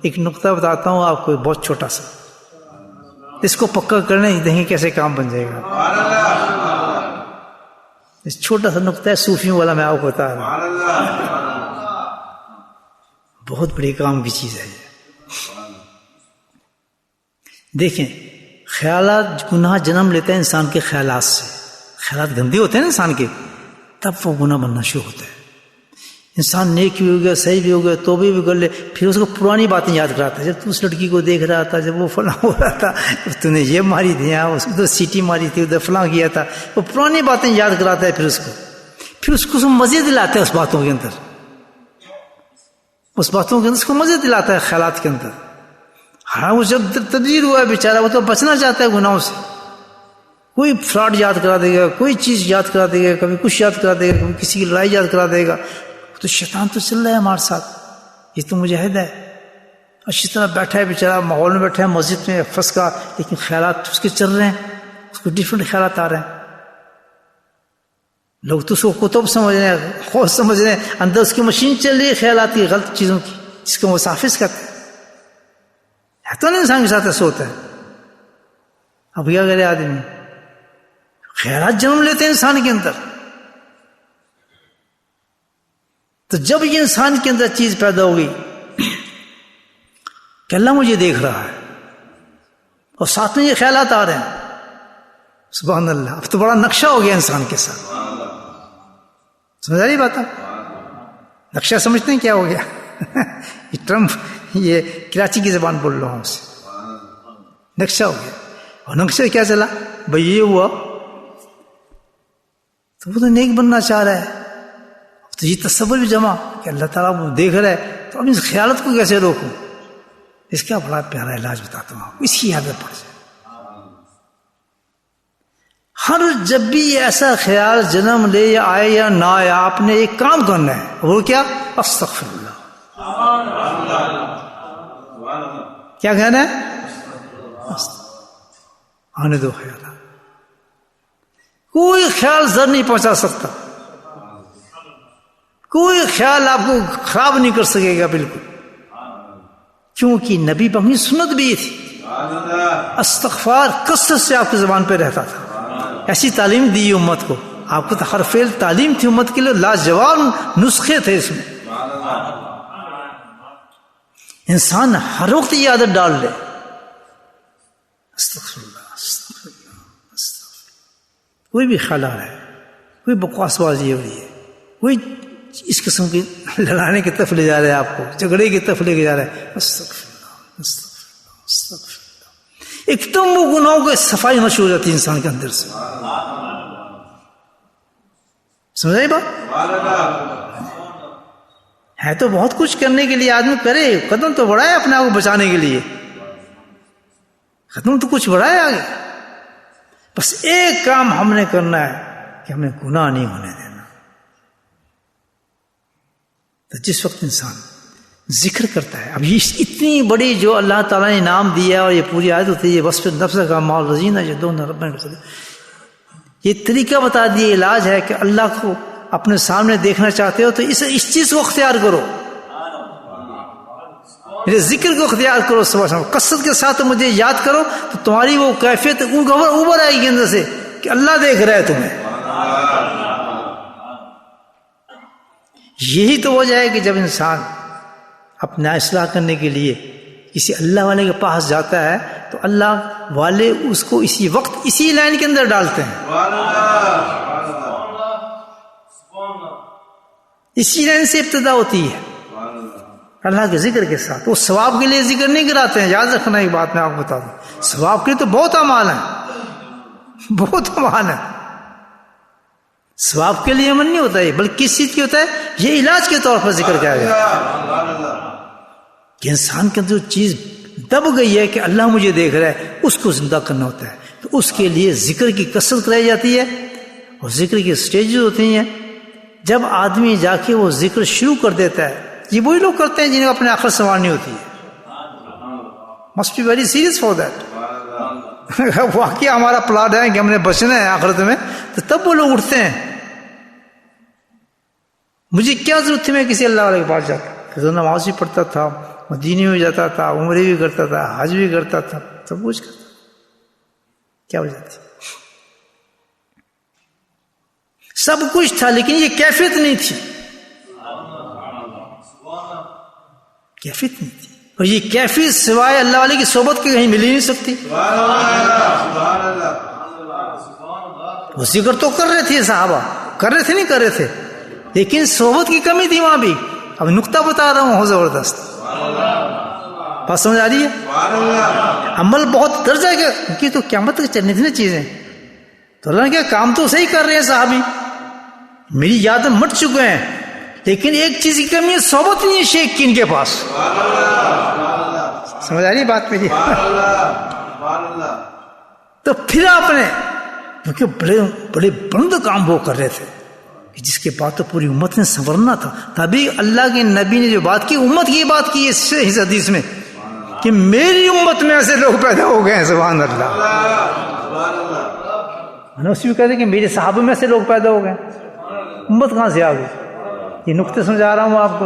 Speaker 1: ایک نقطہ بتاتا ہوں آپ کو، بہت چھوٹا سا، اس کو پکا کرنے دیکھیں کیسے کام بن جائے گا. اس چھوٹا سا نقطہ ہے صوفیوں والا، میں آپ کو بتا رہا ہوں، بہت بڑی کام کی چیز ہے یہ. دیکھیں خیالات، گناہ جنم لیتے ہیں انسان کے خیالات سے. خیالات گندے ہوتے ہیں نا انسان کے، تب وہ گناہ بننا شروع ہوتا ہے. انسان نیک بھی ہو گیا، صحیح بھی ہو گیا، توبہ بھی کر لے، پھر اس کو پرانی باتیں یاد کراتا ہے. جب تو اس لڑکی کو دیکھ رہا تھا، جب وہ فلاں ہو رہا تھا، تو نے یہ ماری تھی، اس کو سیٹی ماری تھی، ادھر فلاں کیا تھا، وہ پرانی باتیں یاد کراتا ہے. پھر اس کو مزے دلاتا ہے اس باتوں کے اندر، اس باتوں کے اندر اس کو مزے دلاتا ہے خیالات کے اندر. ہاں وہ جب تبدیل ہوا ہے بیچارہ، وہ تو بچنا چاہتا ہے گناہوں سے. کوئی فراڈ یاد کرا دے گا، کوئی چیز یاد کرا دے گا، کبھی کچھ یاد کرا دے گا، کبھی کسی کی لڑائی یاد کرا دے گا. تو شیطان تو چل رہا ہے ہمارے ساتھ، یہ تو مجاہد ہے. اچھی طرح بیٹھا ہے بیچارہ، ماحول میں بیٹھا ہے، مسجد میں پھنس کا، لیکن خیالات اس کے چل رہے ہیں، اس کو ڈفرینٹ خیالات آ رہے ہیں. لوگ تو اس کو کتب سمجھ رہے ہیں، خوف سمجھ رہے ہیں، اندر اس کی مشین چل رہی ہے خیالات کی، غلط چیزوں کی، جس کو وہ سافظ کرتے ہیں. تو نہیں انسان کے ساتھ ایسا ہوتا ہے. اب کیا کرے آدمی؟ خیالات جنم لیتے ہیں انسان کے اندر. تو جب یہ انسان کے اندر چیز پیدا ہوگی کہ اللہ مجھے دیکھ رہا ہے اور ساتھ میں یہ خیالات آ رہے ہیں، سبحان اللہ، اب تو بڑا نقشہ ہو گیا انسان کے ساتھ. سمجھ آ رہی بات؟ نقشہ سمجھتے ہیں کیا ہو گیا؟ یہ ٹرمپ، یہ کراچی کی زبان بول رہا ہوں اس سے، نقشہ ہو گیا. اور نقشہ کیا چلا بھئی؟ یہ ہوا تو وہ تو نیک بننا چاہ رہا ہے، تو یہ تصور بھی جمع کہ اللہ تعالیٰ وہ دیکھ رہا ہے، تو اب اس خیالت کو کیسے روکوں؟ اس کا بڑا پیارا علاج بتاتا ہوں، اس کی عادت پڑ جائے. ہر جب بھی ایسا خیال جنم لے یا آئے یا نہ آئے، آپ نے ایک کام کرنا ہے، وہ کیا؟ استغفر اللہ. کیا کہنا ہے؟ آنے دو خیال. کوئی خیال زر نہیں پہنچا سکتا, کوئی خیال آپ کو خراب نہیں کر سکے گا بالکل, کیونکہ نبی پر اپنی سنت بھی یہ تھی. استغفار کثرت سے آپ کی زبان پہ رہتا تھا. ایسی تعلیم دی امت کو, آپ کو تو ہر فعل تعلیم تھی امت کے لیے, لاجواب نسخے تھے اس میں. انسان ہر وقت یہ عادت ڈال لے, استغفر اللہ استغفر اللہ استغفر اللہ. کوئی بھی خیال آ رہا ہے, کوئی بکواس بازی ہو رہی ہے, کوئی اس قسم کی لڑانے کی طرف لے جا رہے ہیں, آپ کو جھگڑے کی طرف لے کے جا رہے ہیں, استغفر اللہ استغفر اللہ استغفر اللہ. ایک دم وہ گناہوں کی صفائی نشو ہو جاتی ہے انسان کے اندر سے. سمجھائی بات؟ ہے تو بہت کچھ کرنے کے لیے آدمی کرے, قدم تو بڑھائے اپنے آپ کو بچانے کے لیے, قدم تو کچھ بڑھائے آگے. بس ایک کام ہم نے کرنا ہے کہ ہمیں گناہ نہیں ہونے دینا. تو جس وقت انسان ذکر کرتا ہے, اب یہ اتنی بڑی جو اللہ تعالیٰ نے نام دیا اور یہ پوری آیت ہوتی ہے, یہ وصف نفس کا مال رزینہ جو دو رب, یہ طریقہ بتا دیا, علاج ہے کہ اللہ کو اپنے سامنے دیکھنا چاہتے ہو تو اس چیز کو اختیار کرو, میرے ذکر کو اختیار کرو. صبح کثرت کے ساتھ مجھے یاد کرو تو تمہاری وہ کیفیت اوپر آئے گی اندر سے کہ اللہ دیکھ رہا ہے تمہیں. یہی تو وجہ ہے کہ جب انسان اپنا اصلاح کرنے کے لیے کسی اللہ والے کے پاس جاتا ہے تو اللہ والے اس کو اسی وقت اسی لائن کے اندر ڈالتے ہیں, اسی لائن سے ابتدا ہوتی ہے اللہ کے ذکر کے ساتھ. وہ ثواب کے لیے ذکر نہیں کراتے ہیں, یاد رکھنا ایک بات میں آپ کو بتا دوں, ثواب کے لیے تو بہت اعمال ہیں, بہت اعمال ہیں. ثواب کے لیے عمل نہیں ہوتا ہے, بلکہ کس چیز کی ہوتا ہے, یہ علاج کے طور پر ذکر کیا جاتا ہے کہ انسان کے اندر جو چیز دب گئی ہے کہ اللہ مجھے دیکھ رہا ہے, اس کو زندہ کرنا ہوتا ہے. تو اس کے لیے ذکر کی کثرت کرائی جاتی ہے, اور ذکر کی سٹیجز ہوتی ہیں. جب آدمی جا کے وہ ذکر شروع کر دیتا ہے, یہ وہی لوگ کرتے ہیں جنہیں اپنے آخرت سنوارنی ہوتی ہے. Must be very serious for that. واقعی ہمارا پلاٹ ہے کہ ہم نے بچنا ہے آخرت میں, تو تب وہ لوگ اٹھتے ہیں. مجھے کیا ضرورت تھی میں کسی اللہ والے کے پاس جاتا, تو نماز بھی پڑھتا تھا, مدینے میں جاتا تھا, عمرے بھی کرتا تھا, حج بھی کرتا تھا, سب کچھ کرتا تھا. کیا وجہ تھی؟ سب کچھ تھا لیکن یہ کیفیت نہیں تھی, کیفیت نہیں تھی. اور یہ کیفیت سوائے اللہ والے کی صحبت کے کہیں مل ہی نہیں سکتی. وہ ذکر تو کر رہے تھے صحابہ, کر رہے تھے نہیں کر رہے تھے, لیکن صحبت کی کمی تھی وہاں بھی. اب نقطہ بتا رہا ہوں بہت زبردست, بات سمجھ آ رہی ہے؟ عمل بہت درجہ ہے کہ تو قیامت تک چلنی تھی نا چیزیں, تو اللہ نے کہا کام تو صحیح کر رہے ہیں صحابی, میری یادیں مٹ چکے ہیں, لیکن ایک چیز کی کمی ہے, صحبت نہیں ہے شیخ کی ان کے پاس. سمجھ آ رہی ہے بات میری؟ تو پھر آپ نے, کیونکہ بڑے بڑے بلند کام وہ کر رہے تھے جس کے بعد تو پوری امت نے سنورنا تھا. تبھی اللہ کے نبی نے جو بات کی, امت کی بات کی اس حدیث میں کہ میری امت میں ایسے لوگ پیدا ہو گئے ہیں. سبحان اللہ. اسی بھی کہتے ہیں کہ میرے صحابہ میں سے لوگ پیدا ہو گئے, امت کہاں سے آ گئی؟ یہ نقطے سمجھا رہا ہوں آپ کو.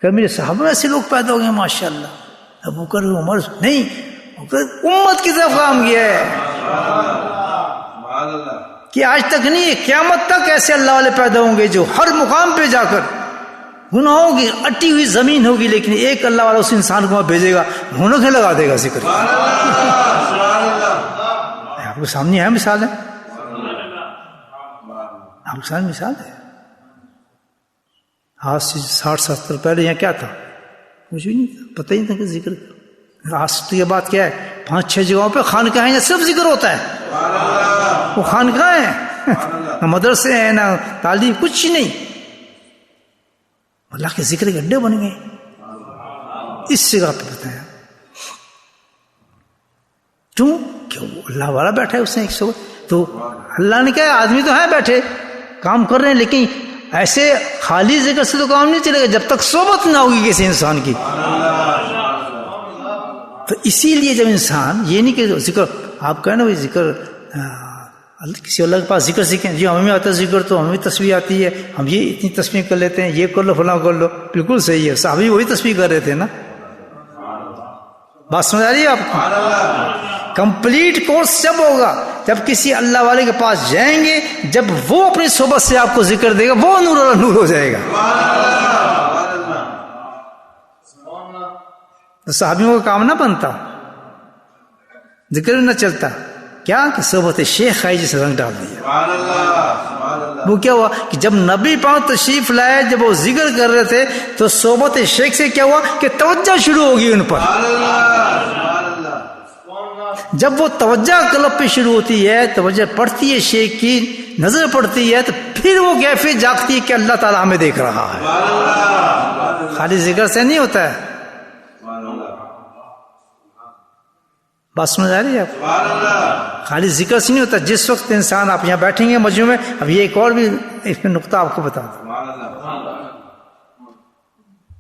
Speaker 1: کہ میرے صحابہ میں سے لوگ پیدا ہو گئے ماشاء اللہ. ابو بکر عمر نہیں, امت کی طرف کام کیا ہے کہ آج تک نہیں, قیامت تک ایسے اللہ والے پیدا ہوں گے جو ہر مقام پہ جا کر گناہوں کی اٹی ہوئی زمین ہوگی, لیکن ایک اللہ والا اس انسان کو وہاں بھیجے گا, رونقیں لگا دے گا ذکر. آپ کو سامنے ہے مثال ہے, آپ کے سامنے مثال ہے. آج سے 60-70 پہلے یہاں کیا تھا؟ کچھ بھی نہیں تھا, پتہ ہی نہیں تھا کہ ذکر. آج کے بعد کیا ہے, 5-6 جگہوں پہ خانقاہیں ہیں, صرف ذکر ہوتا ہے. وہ خانقاہیں ہیں, نہ مدرسے ہیں, نہ تعلیم, کچھ نہیں. اللہ کے ذکر کے اڈے بن گئے اس جگہ پہ. بتایا کیوں؟ کہ وہ اللہ والا بیٹھا ہے, اس نے ایک سو, تو اللہ نے کہا آدمی تو ہے بیٹھے کام کر رہے ہیں, لیکن ایسے خالی ذکر سے تو کام نہیں چلے گا جب تک صحبت نہ ہوگی کسی انسان کی. تو اسی لیے جب انسان یہ نہیں کہ ذکر آپ کہیں نا بھائی ذکر کسی اللہ کے پاس ذکر سیکھیں، جی ہمیں آتا ہے ذکر تو ہمیں تسبیح آتی ہے، ہم یہ اتنی تسبیح کر لیتے ہیں، یہ کر لو فلاں کر لو، بالکل صحیح ہے، صحابی وہی تسبیح کر رہے تھے نا. بات سمجھ آ رہی ہے آپ کو؟ کمپلیٹ کورس جب ہوگا جب کسی اللہ والے کے پاس جائیں گے، جب وہ اپنی صحبت سے آپ کو ذکر دے گا، وہ نور نور ہو جائے گا. تو صحابیوں کا کام نہ بنتا، ذکر نہ چلتا، کیا کہ صحبت شیخ آئی جسے رنگ ڈال دیا. وہ کیا ہوا کہ جب نبی پاک تشریف لائے، جب وہ ذکر کر رہے تھے تو صحبت شیخ سے کیا ہوا کہ توجہ شروع ہوگی ان پر. جب وہ توجہ قلب پہ شروع ہوتی ہے، توجہ پڑتی ہے شیخ کی، نظر پڑتی ہے، تو پھر وہ کیفیت جاگتی ہے کہ اللہ تعالیٰ ہمیں دیکھ رہا ہے. خالی ذکر سے نہیں ہوتا ہے. بات سمجھ آ رہی ہے آپ؟ خالی ذکر سے نہیں ہوتا. جس وقت انسان، آپ یہاں بیٹھیں گے مجمع میں، اب یہ ایک اور بھی اس میں نقطہ آپ کو بتا دوں.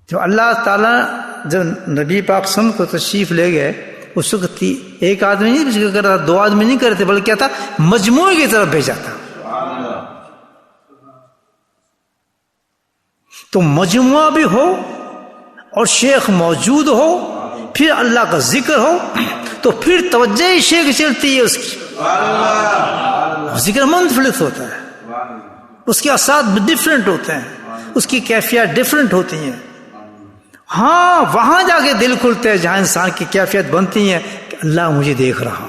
Speaker 1: جو اللہ تعالیٰ جب نبی پاک سم کو تشریف لے گئے، اس وقت ایک آدمی نہیں ذکر کر رہا تھا، 2 آدمی نہیں کر رہے تھے، بلکہ کیا تھا، مجموعے کی طرف بھیجا تھا. تو مجموعہ بھی ہو اور شیخ موجود ہو، پھر اللہ کا ذکر ہو، تو پھر توجہ ہی شیخ چلتی ہے اس کی. ذکر منفلت ہوتا ہے، اس کے اثرات ڈفرینٹ ہوتے ہیں، اس کی کیفیت ڈفرینٹ ہوتی ہیں. ہاں وہاں جا کے دل کھلتے ہیں جہاں انسان کی کیفیت بنتی ہے کہ اللہ مجھے دیکھ رہا ہے.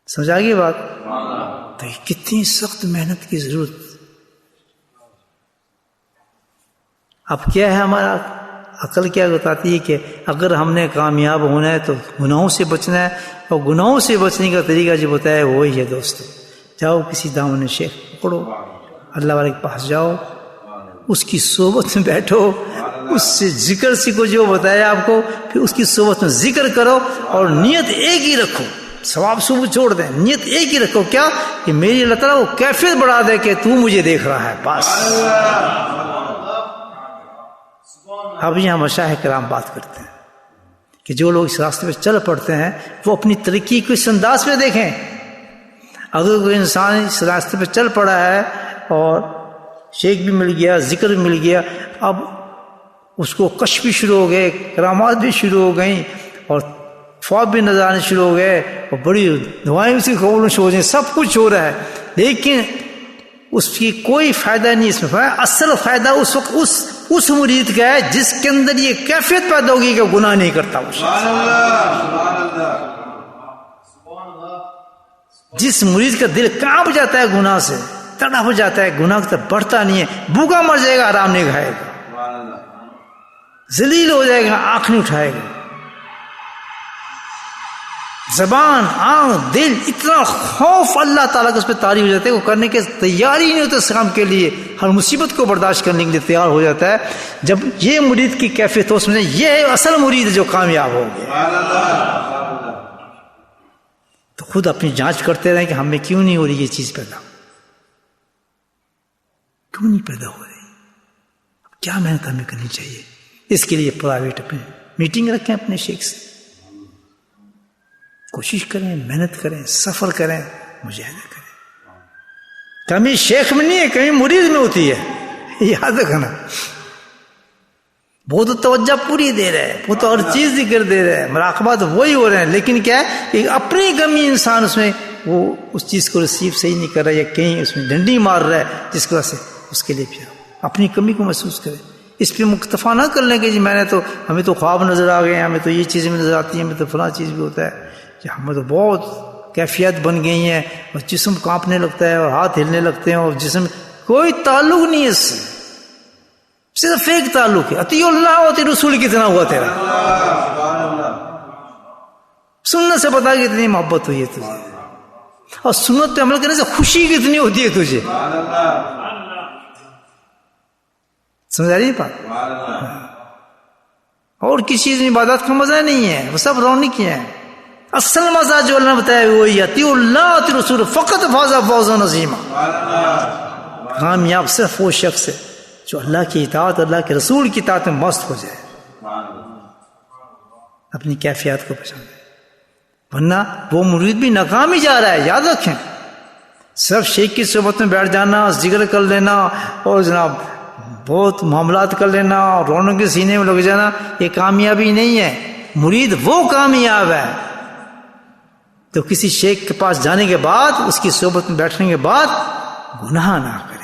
Speaker 1: سمجھا گئی بات؟ تو یہ کتنی سخت محنت کی ضرورت. اب کیا ہے، ہمارا عقل کیا بتاتی ہے کہ اگر ہم نے کامیاب ہونا ہے تو گناہوں سے بچنا ہے، اور گناہوں سے بچنے کا طریقہ جو بتایا وہی ہے دوستو. جاؤ کسی دامن شیخ پکڑو، اللہ والے کے پاس جاؤ، اس کی صحبت میں بیٹھو، اس سے ذکر سیکھو جو بتایا آپ کو، پھر اس کی صحبت میں ذکر کرو، اور نیت ایک ہی رکھو. ثواب صبح چھوڑ دیں، نیت ایک ہی رکھو، کیا کہ میری اللہ تعالیٰ وہ کیفیت بڑھا دے کہ تو مجھے دیکھ رہا ہے. بس اب یہاں مشایخ کرام بات کرتے ہیں کہ جو لوگ اس راستے پہ چل پڑتے ہیں وہ اپنی ترقی کو اس انداز میں دیکھیں. اگر کوئی انسان اس راستے پہ چل پڑا ہے اور شیخ بھی مل گیا، ذکر بھی مل گیا، اب اس کو کشف بھی شروع ہو گئے، کرامات بھی شروع ہو گئیں، اور خواب بھی نظر آنے شروع ہو گئے، اور بڑی دعائیں اس کی قبول شروع ہو جائیں، سب کچھ ہو رہا ہے، لیکن اس کی کوئی فائدہ نہیں اس میں. اصل فائدہ اس وقت اس مرید کا ہے جس کے اندر یہ کیفیت پیدا ہوگی کہ گناہ نہیں کرتا. جس مرید کا دل کانپ جاتا ہے گناہ سے، تڑپ جاتا ہے، گناہ کی طرف بڑھتا نہیں ہے، بھوکا مر جائے گا، آرام نہیں کھائے گا، ذلیل ہو جائے گا، آنکھ نہیں اٹھائے گا، زبان، آنکھ، دل، اتنا خوف اللہ تعالیٰ کا اس پہ طاری ہو جاتا ہے، وہ کرنے کے تیار ہی نہیں ہوتا اس کام کے لیے، ہر مصیبت کو برداشت کرنے کے لیے تیار ہو جاتا ہے. جب یہ مرید کی کیفیت ہو، سمجھیں یہ ہے اصل مرید جو کامیاب ہو گیا. تو خود اپنی جانچ کرتے رہیں کہ ہم میں کیوں نہیں ہو رہی یہ چیز پیدا، کیوں نہیں پیدا ہو رہی، کیا محنت ہمیں کرنی چاہیے. اس کے لیے پرائیویٹ اپنی میٹنگ رکھیں اپنے شیخ سے، کوشش کریں، محنت کریں، سفر کریں، مجاہدہ کریں. کمی شیخ میں نہیں ہے، کمی مرید میں ہوتی ہے، یاد رکھنا. وہ تو توجہ پوری دے رہے ہیں، وہ تو ہر چیز ذکر دے رہے ہیں، مراقبات وہی ہو رہے ہیں، لیکن کیا ہے کہ اپنی کمی انسان اس میں وہ اس چیز کو ریسیو صحیح نہیں کر رہا، یا کہیں اس میں ڈنڈی مار رہا ہے، جس وجہ سے اس کے لیے پھر اپنی کمی کو محسوس کرے. اس پہ مکتفا نہ کر لیں کہ جی میں نے تو، ہمیں تو خواب نظر آ گئے، ہمیں تو یہ چیزیں نظر آتی ہیں، ہمیں تو فلاں چیز بھی ہوتا ہے، کہ ہمیں تو بہت کیفیت بن گئی ہیں، اور جسم کانپنے لگتا ہے اور ہاتھ ہلنے لگتے ہیں، اور جسم کوئی تعلق نہیں ہے اس سے، صرف ایک تعلق ہے، اطیع اللہ و اطیع رسول. کتنا ہوا تیرا سنت سے پتا کہ اتنی محبت ہوئی ہے تجھے، اور سنت پہ عمل کرنے سے خوشی کتنی ہوتی ہے تجھے. سمجھا رہی بات؟ اور کسی چیز میں عبادت کا مزہ نہیں ہے، وہ سب رونق ہیں. اصل مزہ جو اللہ نے بتایا وہی اطیع اللہ و اطیع رسول، فقط فاز فوزا عظیما. کامیاب صرف وہ شخص ہے جو اللہ کی اطاعت، اللہ کے رسول کی اطاعت میں مست ہو جائے. اپنی کیفیات کو پہچانے، ورنہ وہ مرید بھی ناکام ہی جا رہا ہے. یاد رکھیں، صرف شیخ کی صحبت میں بیٹھ جانا، ذکر کر لینا اور جناب بہت معاملات کر لینا اور رونوں کے سینے میں لگ جانا، یہ کامیابی نہیں ہے. مرید وہ کامیاب ہے تو کسی شیخ کے پاس جانے کے بعد، اس کی صحبت میں بیٹھنے کے بعد گناہ نہ کرے.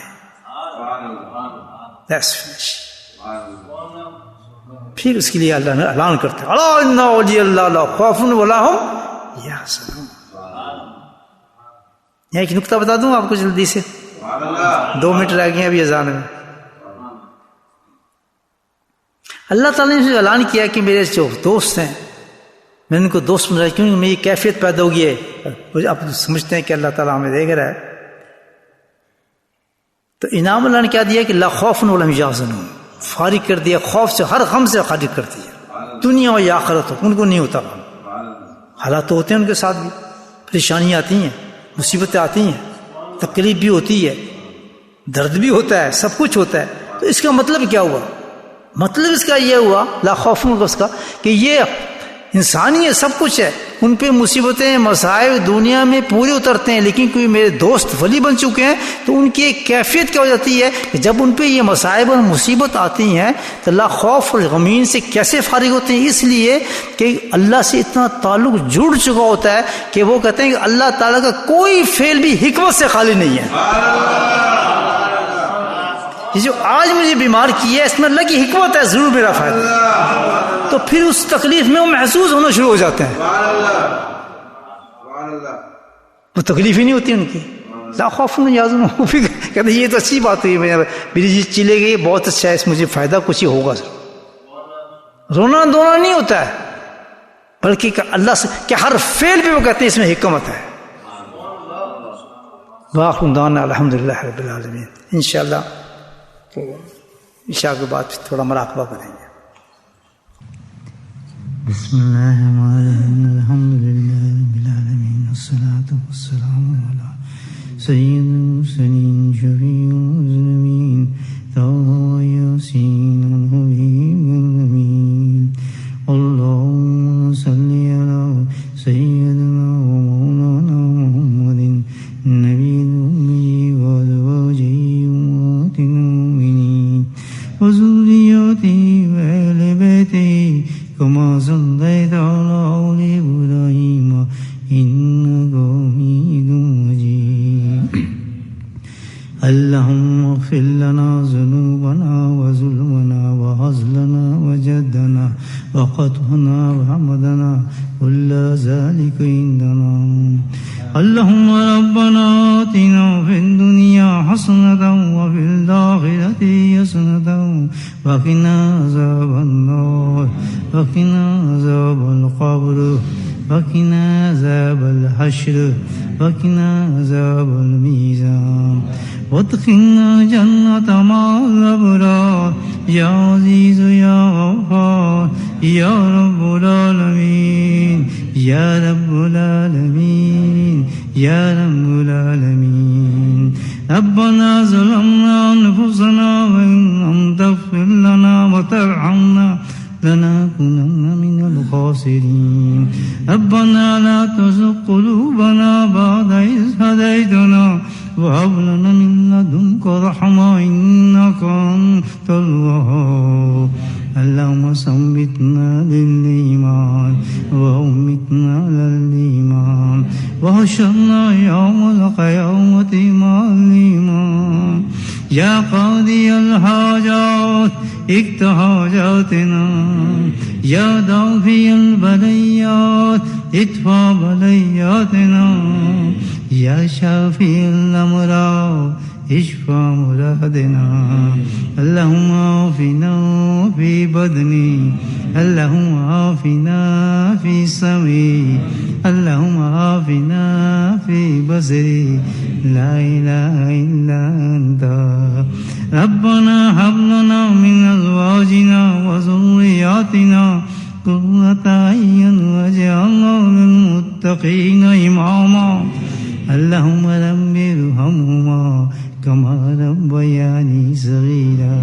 Speaker 1: پھر اس کے لیے اللہ نے اعلان کرتے ہیں، الا ان اولیاء اللہ لا خوف ولا هم یحزنون. یہاں ایک نقطہ بتا دوں آپ کو جلدی سے، 2 منٹ رہ گئے ہیں ابھی اذان میں. اللہ تعالیٰ نے اعلان کیا کہ میرے جو دوست ہیں میں ان کو دوست بنا، کیونکہ میری کیفیت پیدا ہوگی ہے. آپ سمجھتے ہیں کہ اللہ تعالیٰ ہمیں دیکھ رہا ہے، تو انعام اللہ نے کیا دیا کہ لا خوف ولا هم یحزنون، فارغ کر دیا خوف سے، ہر غم سے خارج کر دیا. دنیا و یا آخرت ہو، ان کو نہیں ہوتا غم. حالات تو ہوتے ہیں ان کے ساتھ بھی، پریشانیاں آتی ہیں، مصیبتیں آتی ہیں، تکلیف بھی ہوتی ہے، درد بھی ہوتا ہے، سب کچھ ہوتا ہے. تو اس کا مطلب کیا ہوا؟ مطلب اس کا یہ ہوا لا خوف اس کا کہ یہ انسانی ہے، سب کچھ ہے، ان پہ مصیبتیں مصائب دنیا میں پورے اترتے ہیں، لیکن کوئی میرے دوست ولی بن چکے ہیں تو ان کی ایک کیفیت کیا ہو جاتی ہے کہ جب ان پہ یہ مصائب اور مصیبت آتی ہیں تو لا خوف اور غمین سے کیسے فارغ ہوتے ہیں؟ اس لیے کہ اللہ سے اتنا تعلق جڑ چکا ہوتا ہے کہ وہ کہتے ہیں کہ اللہ تعالیٰ کا کوئی فعل بھی حکمت سے خالی نہیں ہے. یہ جو آج مجھے بیمار کیا ہے اس میں اللہ کی حکمت ہے، ضرور میرا فائدہ. تو پھر اس تکلیف میں وہ محسوس ہونا شروع ہو جاتے ہیں، وہ تکلیف ہی نہیں ہوتی ان کی. لا خوف یحزنون، کہتے ہیں یہ تو اچھی بات ہوئی، میری چیز چلے گئی، بہت اچھا ہے، اس مجھے فائدہ کچھ ہی ہوگا. رونا دھونا نہیں ہوتا ہے، بلکہ اللہ سے کہ ہر فعل پہ وہ کہتے ہیں اس میں حکمت ہے. وآخر دعوانا الحمدللہ رب العالمین. انشاءاللہ تو عشاء کے بعد تھوڑا مراقبہ کریں گے. بسم اللہ الرحمن الرحیم، الحمدللہ رب العالمین، والصلاة والسلام علی سید المرسلین، شفیع المذنبین، طه یاسین الحبیب الامین. اللهم صل علی سیدنا ومولانا محمد النبی الأمی وازواجہ أمهات المؤمنین وذریته وآل بیته كما صليت على آل إبراهيم إنك حميد مجيد. اللهم اغفر لنا ذنوبنا وظلمنا وهزلنا وجدنا وخطأنا وحمدنا كل ذلك عندنا. اللهم ربنا آتنا في الدنيا حسنة وفي الآخرة حسنة وقنا عذاب النار وقنا عذاب القبر وقنا عذاب الحشر وقنا عذاب الميزان وادخلنا جنة مع الأبرار يا عزيز يا غفار يا رب العالمين يا رب العالمين يا رب العالمين. ربنا ظلمنا أنفسنا وإن لم تغفر لنا وترحمنا لنكونن من الخاسرين. ربنا لا تزغ قلوبنا بعد إذ هديتنا وهب لنا من لدنك رحمة إنك أنت الوهاب. اللهم ثبتنا للإيمان وأمتنا على الإيمان وحشرنا يوم القيامة مع الإيمان. يا قاضي الحاجات اقض حاجاتنا، يا دافع البليات ادفع بلياتنا، يا شافي الأمراض اشفى مرادنا. اللهم عافنا في بدني، اللهم عافنا في سمعي، اللهم عافنا في بصري، لا إله إلا أنت. ربنا هب لنا من أزواجنا وذرياتنا قرة أعين واجعلنا للمتقين إماما. اللهم رب ارحمهما كما ربياني
Speaker 2: صغيرا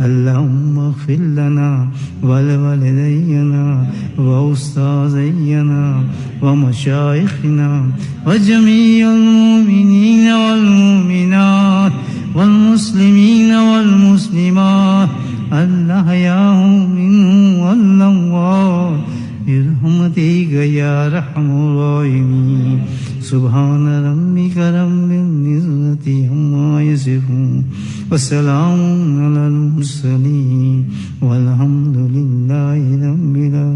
Speaker 2: اللهم اغفر لنا ولوالدينا وأستاذينا ومشايخنا وجميع المؤمنين والمؤمنات والمسلمين والمسلمات الأحياء منهم والأموات برحمتك يا أرحم الراحمين سبحان ربك رب العزة عما يصفون وسلام على المرسلين والحمد لله رب العالمين.